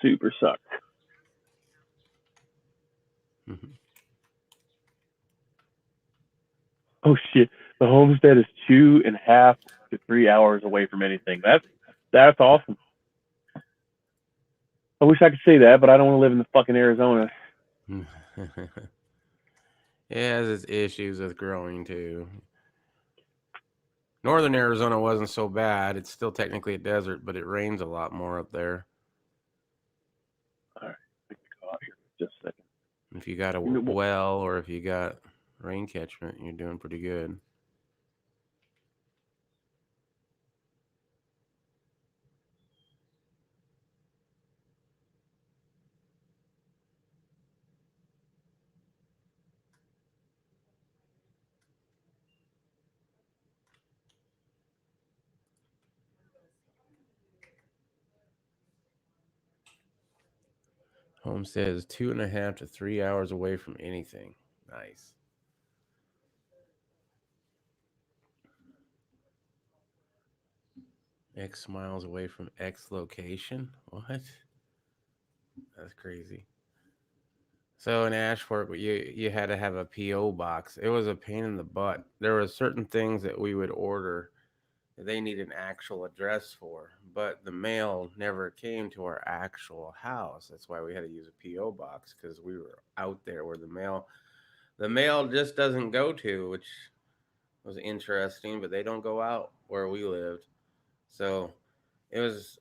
Super sucked. Oh shit! The homestead is 2.5 to 3 hours away from anything. That's awesome. I wish I could say that, but I don't want to live in the fucking Arizona. It has its issues with growing too. Northern Arizona wasn't so bad. It's still technically a desert, but it rains a lot more up there. All right, let me go out here for just a second. If you got a well or if you got rain catchment, you're doing pretty good. Homestead is 2.5 to 3 hours away from anything. Nice. X miles away from X location? What? That's crazy. So in Ashford, you had to have a PO box. It was a pain in the butt. There were certain things that we would order that they need an actual address for, but the mail never came to our actual house. That's why we had to use a PO box because we were out there where the mail just doesn't go to, which was interesting. But they don't go out where we lived, so it was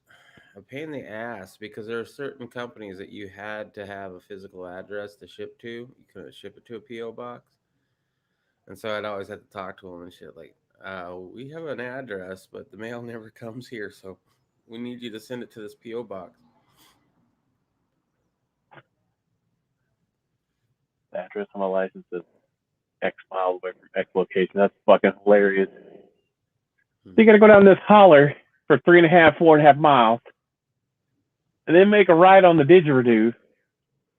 a pain in the ass because there are certain companies that you had to have a physical address to ship to. You couldn't ship it to a PO box, and so I'd always have to talk to them and shit like, "We have an address, but the mail never comes here, so we need you to send it to this PO box." The address on my license is X miles away from X location. That's fucking hilarious. So you got to go down this holler for 3.5, 4.5 miles, and then make a right on the didgeridoo,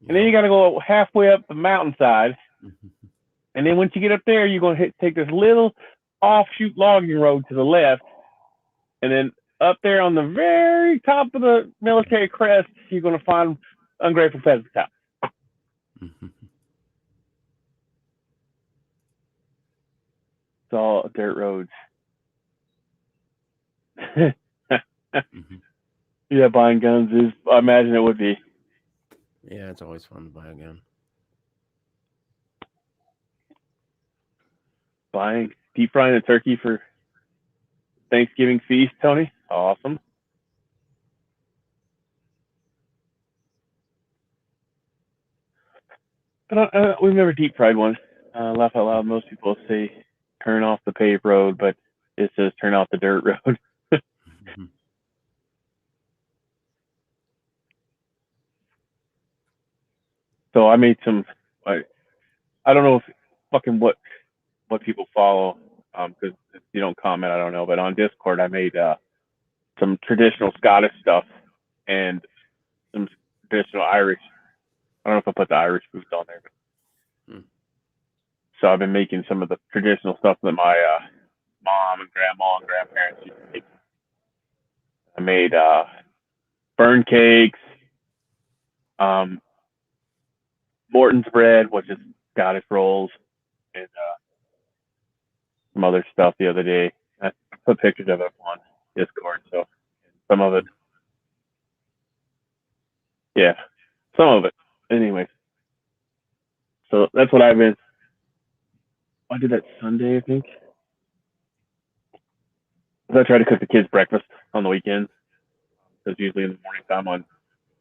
and then you got to go halfway up the mountainside, and then once you get up there, you're gonna take this little offshoot logging road to the left, and then up there on the very top of the military crest, you're gonna find Ungrateful Peasant's house. It's all dirt roads. Yeah, buying guns is, I imagine it would be. Yeah, it's always fun to buy a gun. Buying, deep frying a turkey for Thanksgiving feast, Tony. Awesome. But we've never deep fried one. Laugh out loud. Most people say turn off the paved road, but it says turn off the dirt road. So I made some. I don't know if fucking what people follow, because if you don't comment, I don't know. But on Discord, I made some traditional Scottish stuff and some traditional Irish. I don't know if I put the Irish foods on there. But... So I've been making some of the traditional stuff that my mom and grandma and grandparents used to make. I made burn cakes, Morton's bread, which is Scottish rolls, and some other stuff the other day. I put pictures of it on Discord, so some of it, yeah, some of it. Anyways, so that's what I've been. I did that Sunday, I think. I try to cook the kids breakfast on the weekends, because usually in the morning time on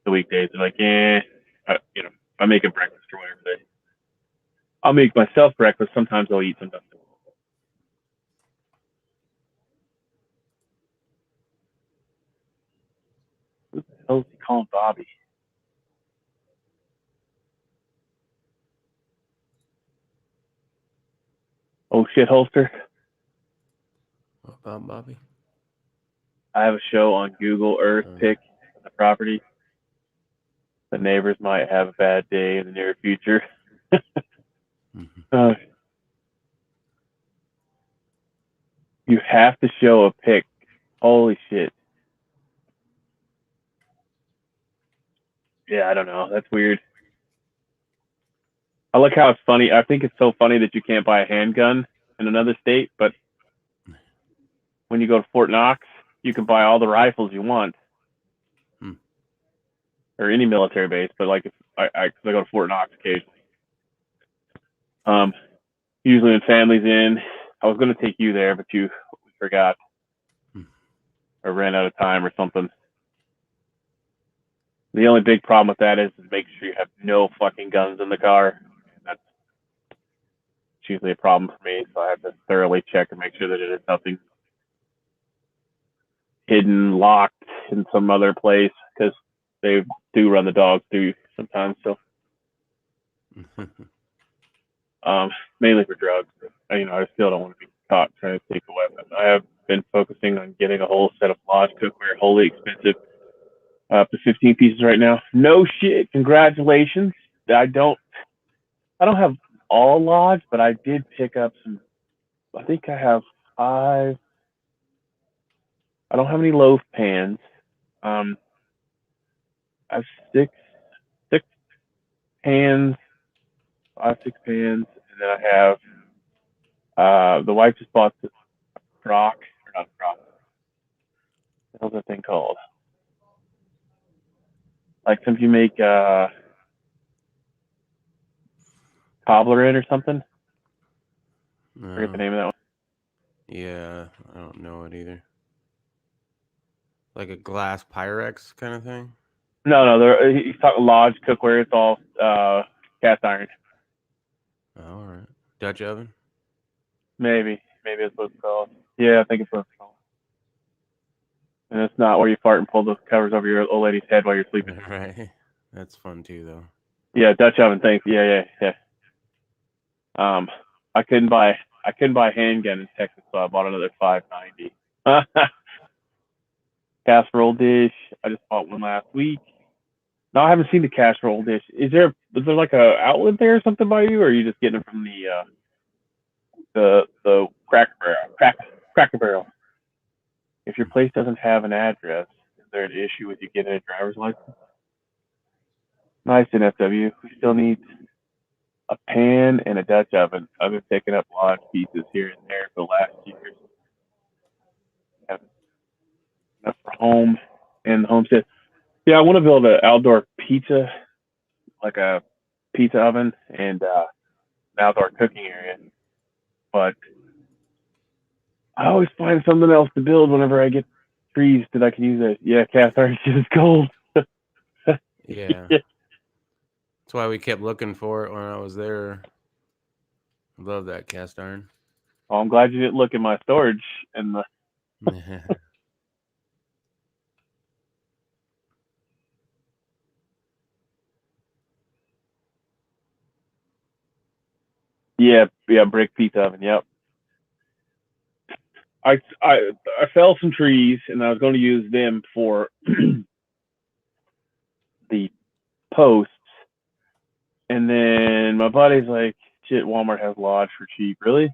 the weekdays they're like, I make a breakfast or whatever. I'll make myself breakfast. Sometimes I'll eat sometimes. Who the hell is he calling Bobby? Oh shit, holster. What about Bobby? I have a show on Google Earth pic the property. The neighbors might have a bad day in the near future. You have to show a pic. Holy shit. Yeah, I don't know. That's weird. I like how it's funny. I think it's so funny that you can't buy a handgun in another state, but when you go to Fort Knox, you can buy all the rifles you want, or any military base. But like, if I go to Fort Knox occasionally, usually when family's in. I was going to take you there, but we forgot or ran out of time or something. The only big problem with that is make sure you have no fucking guns in the car. That's usually a problem for me, so I have to thoroughly check and make sure that it is nothing hidden, locked in some other place, because they do run the dogs through sometimes. So, mainly for drugs. But, I still don't want to be caught trying to take a weapon. I have been focusing on getting a whole set of Lodge cookware, wholly expensive, up to 15 pieces right now. No shit. Congratulations. I don't have all Lodge, but I did pick up some. I think I have 5. I don't have any loaf pans. I have 6 pans, 5, 6 pans, and then I have the wife just bought this crock, or not crock. What's that thing called? Like sometimes you make cobbler in or something. I forget the name of that one. Yeah, I don't know it either. Like a glass Pyrex kind of thing? No, he's talking Lodge cookware. It's all cast iron. Oh, all right. Dutch oven? Maybe that's what it's called. Yeah, I think it's what it's called. And it's not where you fart and pull the covers over your old lady's head while you're sleeping. Right. That's fun too, though. Yeah, Dutch oven. Thanks. Yeah. I couldn't buy a handgun in Texas, so I bought another $5.90. Casserole dish. I just bought one last week. No, I haven't seen the casserole dish. Is there like a outlet there or something by you, or are you just getting it from the Cracker Barrel? Cracker Barrel. If your place doesn't have an address, is there an issue with you getting a driver's license? Nice, NFW. We still need a pan and a Dutch oven. I've been picking up Lodge pieces here and there for the last years. Enough for home and the homestead. Yeah, I want to build an outdoor pizza, like a pizza oven and an outdoor cooking area. But I always find something else to build whenever I get trees that I can use it. Yeah, cast iron shit is gold. Yeah. That's why we kept looking for it when I was there. Love that cast iron. Well, I'm glad you didn't look in my storage and the. Yeah, brick pizza oven. Yep. I fell some trees and I was going to use them for the posts, and then my buddy's like, "Shit, Walmart has lodge for cheap." Really?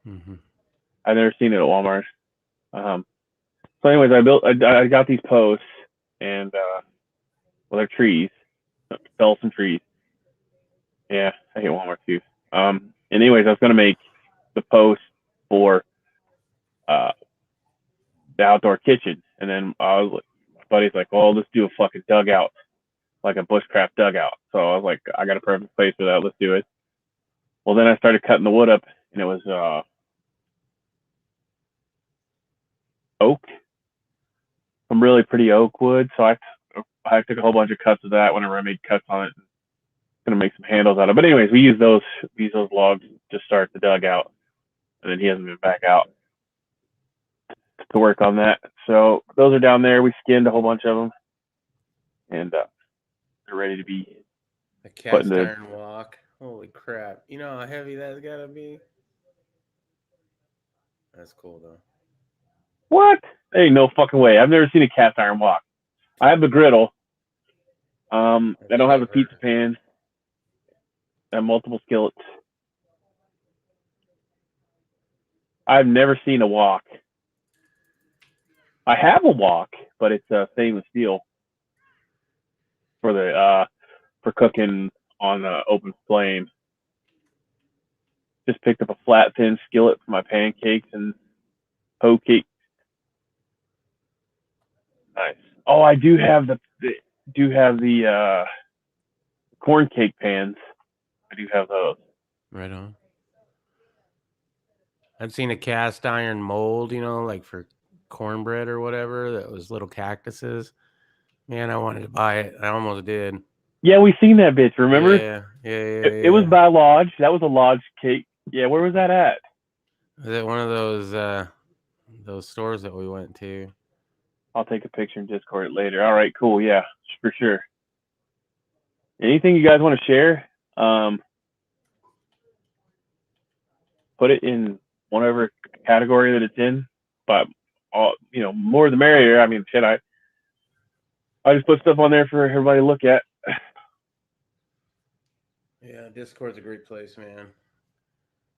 Mm-hmm. I've never seen it at Walmart. So, anyways, I got these posts, and well, they're trees. Fell some trees. Yeah, I hate Walmart too. And anyways, I was gonna make the post for uh the outdoor kitchen, and then I was like, my buddy's like, "Well, let's do a fucking dugout, like a bushcraft dugout." So I was like, "I got a perfect place for that. Let's do it." Well, then I started cutting the wood up, and it was oak, some really pretty oak wood. So I took a whole bunch of cuts of that whenever I made cuts on it. Gonna make some handles out of it. But anyways, we use those logs to start the dugout, and then he hasn't been back out to work on that. So those are down there. We skinned a whole bunch of them, and they're ready to be A put in cast the. iron wok. Holy crap! You know how heavy that's gotta be. That's cool though. What? Hey, no fucking way. I've never seen a cast iron wok. I have the griddle. I I don't think have I've the heard. pizza pan. I have multiple skillets. I've never seen a wok. I have a wok, but it's stainless steel for the for cooking on open flame. Just picked up a flat thin skillet for my pancakes and hoe cake. Nice. Oh, I do have the corn cake pans. I do have those. Right on. I've seen a cast iron mold, you know, like for cornbread or whatever. That was little cactuses. Man, I wanted to buy it. I almost did. Yeah, we seen that bitch. Remember? Yeah, yeah, yeah, It was yeah. by Lodge. That was a Lodge cake. Yeah, where was that at? Was it one of those stores that we went to? I'll take a picture in Discord later. All right, cool. Yeah, for sure. Anything you guys want to share? Put it in whatever category that it's in. But all more the merrier. I mean, shit. I just put stuff on there for everybody to look at. Yeah, Discord's a great place, man.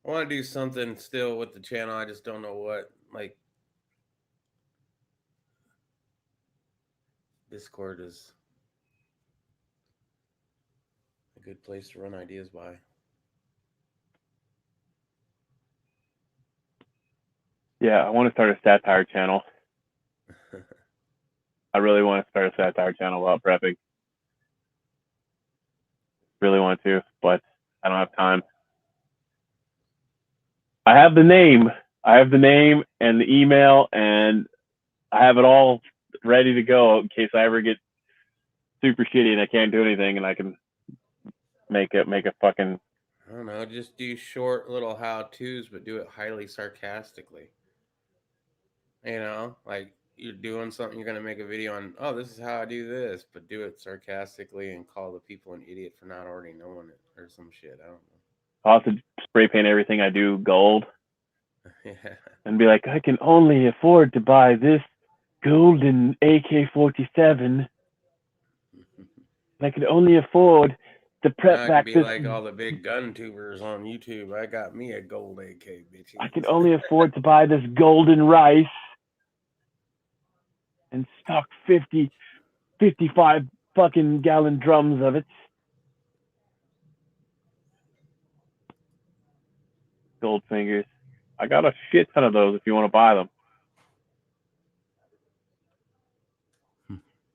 I want to do something still with the channel. I just don't know what. Like, Discord is a good place to run ideas by. Yeah, I want to start a satire channel. I really want to start a satire channel about prepping. Really want to, but I don't have time. I have the name. I have the name and the email, and I have it all ready to go in case I ever get super shitty and I can't do anything, and I can make a fucking. I don't know. Just do short little how tos, but do it highly sarcastically. You know, like you're doing something, you're gonna make a video on, oh, this is how I do this, but do it sarcastically and call the people an idiot for not already knowing it or some shit. I don't I'll have to spray paint everything I do gold know. Yeah. and be like, I can only afford to buy this golden AK-47. I can only afford to Now prep I could back be this. like all the big gun tubers on YouTube. I got me a gold AK, I bitches. can only afford to buy this golden rice and stock 55 fucking gallon drums of it. Gold fingers. I got a shit ton of those if you want to buy them.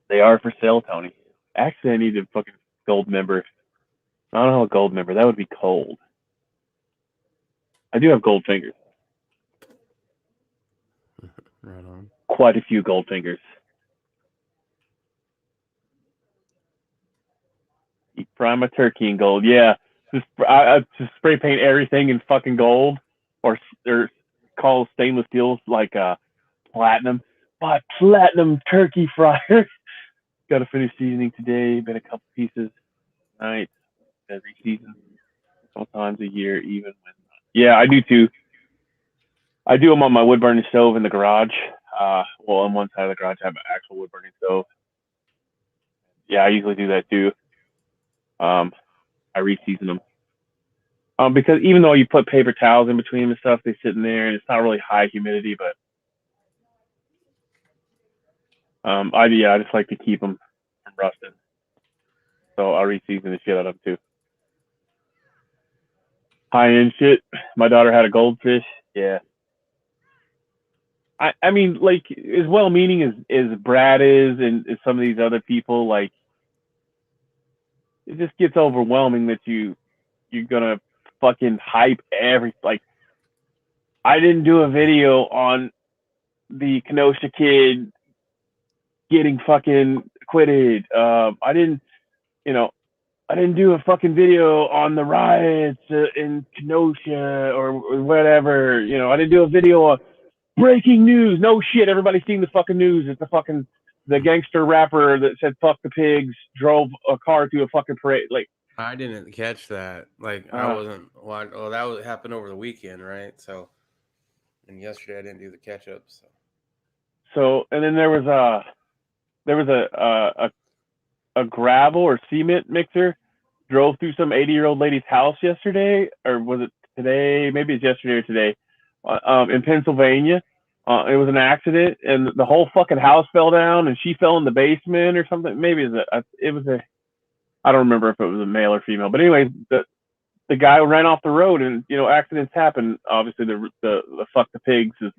They are for sale, Tony. Actually, I need a fucking gold member. I don't have a gold member. That would be cold. I do have gold fingers. Right on. Quite a few gold fingers. You fry my turkey in gold. Yeah. I just spray paint everything in fucking gold, or call stainless steels like platinum. Buy platinum turkey fryer. Got to finish seasoning today. Been a couple pieces tonight. Every season. couple times a year, even when. Yeah, I do too. I do them on my wood burning stove in the garage. Well, on one side of the garage, I have an actual wood burning stove. Yeah, I usually do that too. I reseason them. Because even though you put paper towels in between them and stuff, they sit in there, and it's not really high humidity. But I just like to keep them from rusting, so I'll reseason the shit out of them too. High end shit. My daughter had a goldfish. Yeah. I mean, like, as well meaning as Brad is, and as some of these other people, like, it just gets overwhelming that you're gonna fucking hype every, like, I didn't do a video on the Kenosha kid getting fucking acquitted. I didn't, you know, I didn't do a fucking video on the riots in Kenosha or whatever. You know, I didn't do a video on breaking news. No shit, everybody's seen the fucking news. It's the gangster rapper that said "fuck the pigs" drove a car to a fucking parade. Like, I didn't catch that. Like, I wasn't. Well, that was happened over the weekend, right? So, and yesterday I didn't do the catch up. So, and then there was a gravel or cement mixer drove through some 80-year-old lady's house yesterday, or was it today? Maybe it's yesterday or today, in Pennsylvania. It was an accident, and the whole fucking house fell down, and she fell in the basement or something. Maybe it was a I don't remember if it was a male or female, but anyway, the guy ran off the road, and accidents happen. Obviously, the fuck the pigs is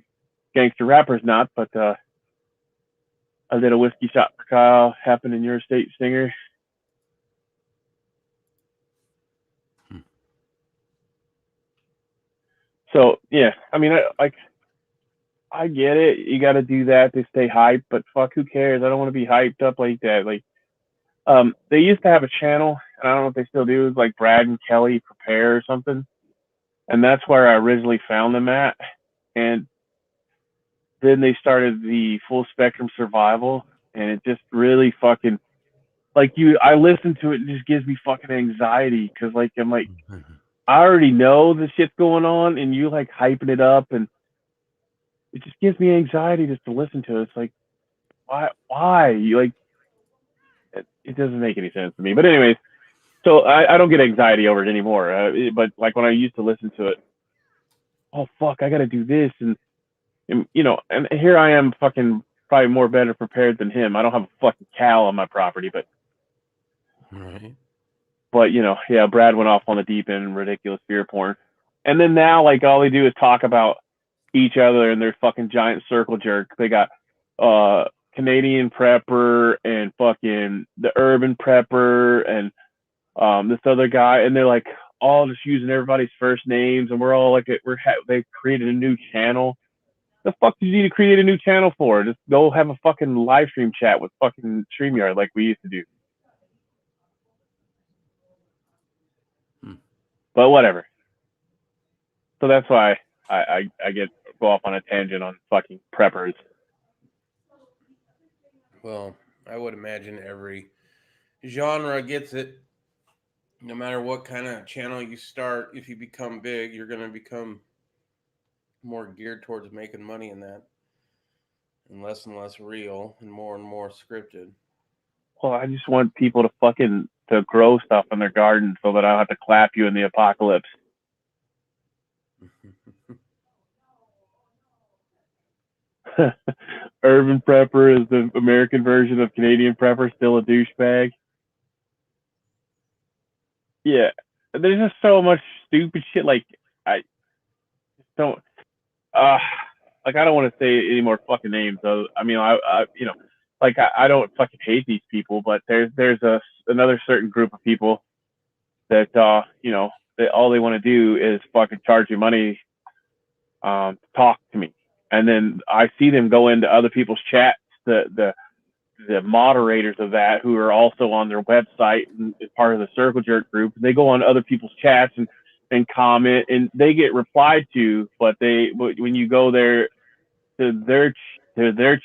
gangster rappers not, but I did a whiskey shot for Kyle. Happened in your state, Stinger. So yeah, I mean, I get it. You got to do that to stay hyped, but fuck, who cares? I don't want to be hyped up like that. Like, they used to have a channel, and I don't know if they still do. It's like Brad and Kelly Prepare or something, and that's where I originally found them at. And then they started the Full Spectrum Survival, and it just really fucking I listen to it, and it just gives me fucking anxiety because I'm like, I already know the shit's going on, and you like hyping it up, and it just gives me anxiety just to listen to it. It's like, why? You like, it doesn't make any sense to me. But anyways, so I don't get anxiety over it anymore. But like when I used to listen to it, oh fuck, I got to do this, and and here I am, fucking probably more better prepared than him. I don't have a fucking cow on my property, but Right. But yeah, Brad went off on the deep end, ridiculous fear porn, and then now all they do is talk about each other and their fucking giant circle jerk. They got Canadian prepper and fucking the urban prepper and this other guy, and they're like all just using everybody's first names, and we're all like they created a new channel. The fuck did you need to create a new channel for? Just go have a fucking live stream chat with fucking StreamYard like we used to do. But whatever. So that's why I go off on a tangent on fucking preppers. Well, I would imagine every genre gets it. No matter what kind of channel you start, if you become big, you're going to become more geared towards making money in that, and less real, and more scripted. Well, I just want people to grow stuff in their garden so that I don't have to clap you in the apocalypse. Urban prepper is the American version of Canadian prepper, still a douchebag. Yeah, there's just so much stupid shit. Like I don't, I don't want to say any more fucking names. Though I mean, I don't fucking hate these people, but there's another certain group of people that that all they want to do is fucking charge you money to talk to me, and then I see them go into other people's chats. The moderators of that, who are also on their website and is part of the Circle Jerk group, they go on other people's chats and comment, and they get replied to. But when you go there to their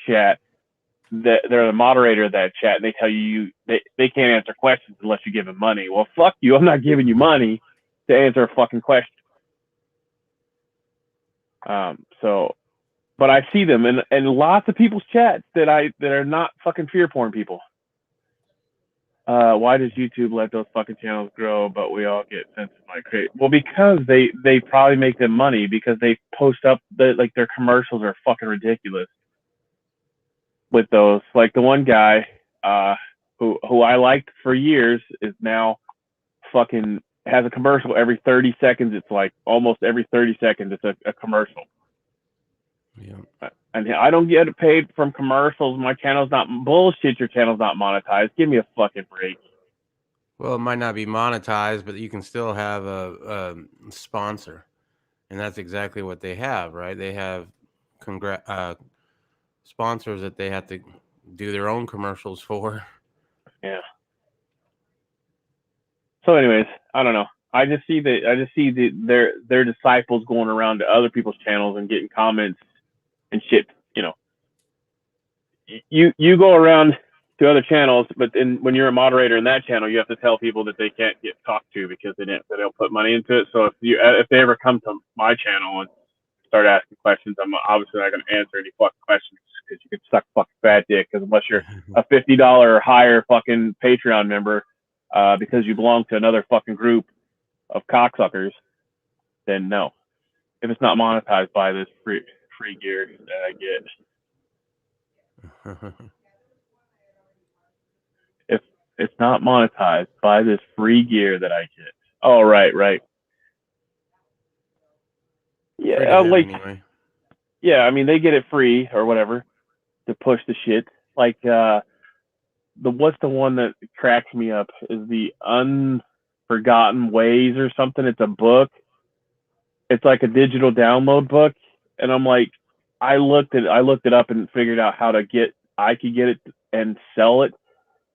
chat, they're the moderator of that chat, and they tell you they can't answer questions unless you give them money. Well, fuck you! I'm not giving you money. to answer a fucking question. But I see them and lots of people's chats that are not fucking fear porn people. Why does YouTube let those fucking channels grow, but we all get censored like crazy? Well, because they probably make them money because they post up like their commercials are fucking ridiculous with those. Like the one guy, who I liked for years is now fucking has a commercial every 30 seconds. It's like almost every 30 seconds it's a commercial. Yeah. And I don't get paid from commercials. My channel's not bullshit. Your channel's not monetized. Give me a fucking break. Well, it might not be monetized, but you can still have a sponsor, and that's exactly what they have, right? They have sponsors that they have to do their own commercials for. Yeah. So, anyways, I don't know. I just see their disciples going around to other people's channels and getting comments and shit. You know, you go around to other channels, but then when you're a moderator in that channel, you have to tell people that they can't get talked to because they don't put money into it. So if they ever come to my channel and start asking questions, I'm obviously not going to answer any fucking questions because you can suck fucking fat dick. Because unless you're a $50 or higher fucking Patreon member, because you belong to another fucking group of cocksuckers, then no. If it's not monetized by this free gear that I get. If it's not monetized by this free gear that I get. Oh, right. Free to Yeah, them anyway. Yeah, I mean they get it free or whatever to push the shit. Like what's the one that cracks me up is the Unforgotten Ways or something. It's a book. It's like a digital download book, and I'm like, I looked it up and figured out how I could get it and sell it,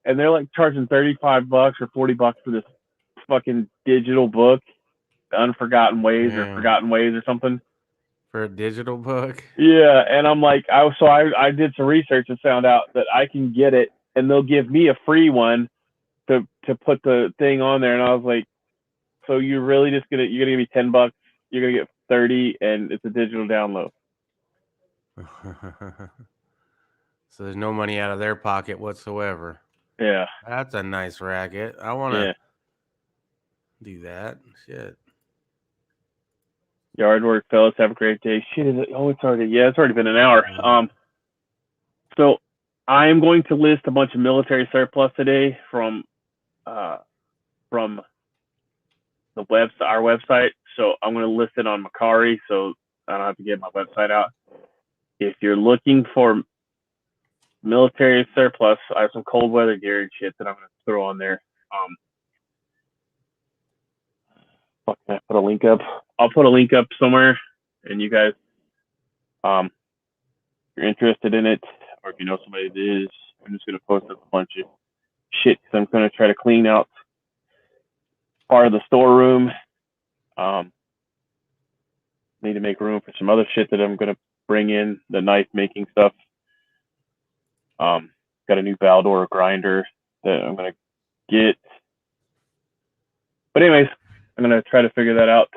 and they're like charging $35 or $40 for this fucking digital book, Unforgotten Ways or Forgotten Ways or something. For a digital book? Yeah, and I'm like, I did some research and found out that I can get it, and they'll give me a free one to put the thing on there, and I was like, so you're really just you're gonna give me $10, you're gonna get 30, and it's a digital download. So there's no money out of their pocket whatsoever. Yeah, that's a nice racket. I want to do that. Shit. Yard work, fellas. Have a great day. Shit, it's already been an hour. So I am going to list a bunch of military surplus today from the our website. So I'm going to list it on Macari, so I don't have to get my website out. If you're looking for military surplus, I have some cold weather gear and shit that I'm going to throw on there. Can I put a link up? I'll put a link up somewhere, and you guys, if you're interested in it, or if you know somebody that is, I'm just going to post up a bunch of shit because I'm going to try to clean out part of the storeroom. Need to make room for some other shit that I'm going to bring in, the knife making stuff. Got a new Baldor grinder that I'm going to get. But anyways, I'm going to try to figure that out.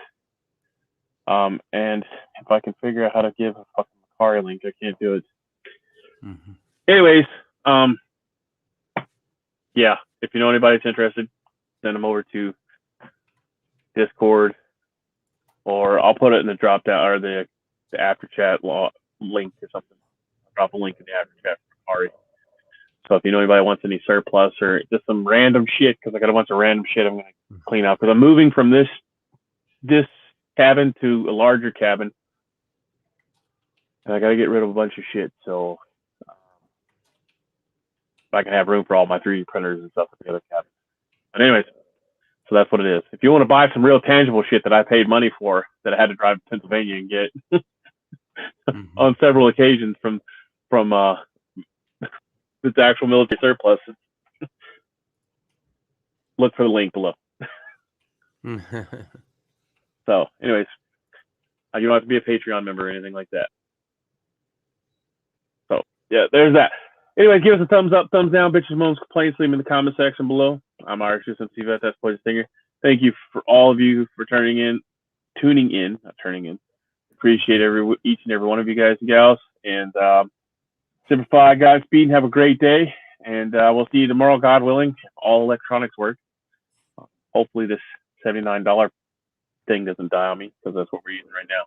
And if I can figure out how to give a fucking Macari link, I can't do it. Mm-hmm. Anyways, yeah, if you know anybody that's interested, send them over to Discord, or I'll put it in the drop down or the after chat link or something. I'll drop a link in the after chat for Macari. So if you know anybody wants any surplus or just some random shit, because I got a bunch of random shit I'm going to clean out, because I'm moving from this cabin to a larger cabin, and I got to get rid of a bunch of shit. So I can have room for all my 3D printers and stuff in the other cabin. But anyways, so that's what it is. If you want to buy some real tangible shit that I paid money for, that I had to drive to Pennsylvania and get on several occasions from this actual military surplus, look for the link below. So anyways, you don't have to be a Patreon member or anything like that. So yeah, there's that. Anyway, give us a thumbs up, thumbs down, bitches, moans, complaints, leave them in the comment section below. I'm Irish USMC Vet, that's Poison Stinger. thank you for all of you for tuning in, not turning in. Appreciate each and every one of you guys and gals. And Simplify, Godspeed, and have a great day. And we'll see you tomorrow, God willing, if all electronics work. Hopefully this $79 thing doesn't die on me, because that's what we're using right now.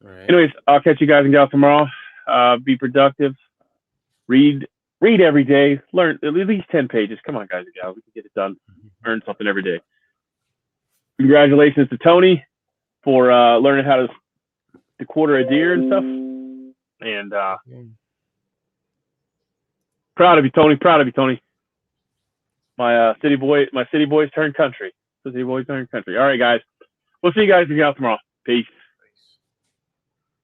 All right. Anyways, I'll catch you guys and gals tomorrow. Be productive. Read every day. Learn at least 10 pages. Come on, guys and gals. We can get it done. Earn something every day. Congratulations to Tony for learning how to quarter a deer and stuff. And proud of you, Tony. Proud of you, Tony. My city boys turned country. City boys turned country. All right, guys. We'll see you guys and gals tomorrow. Peace.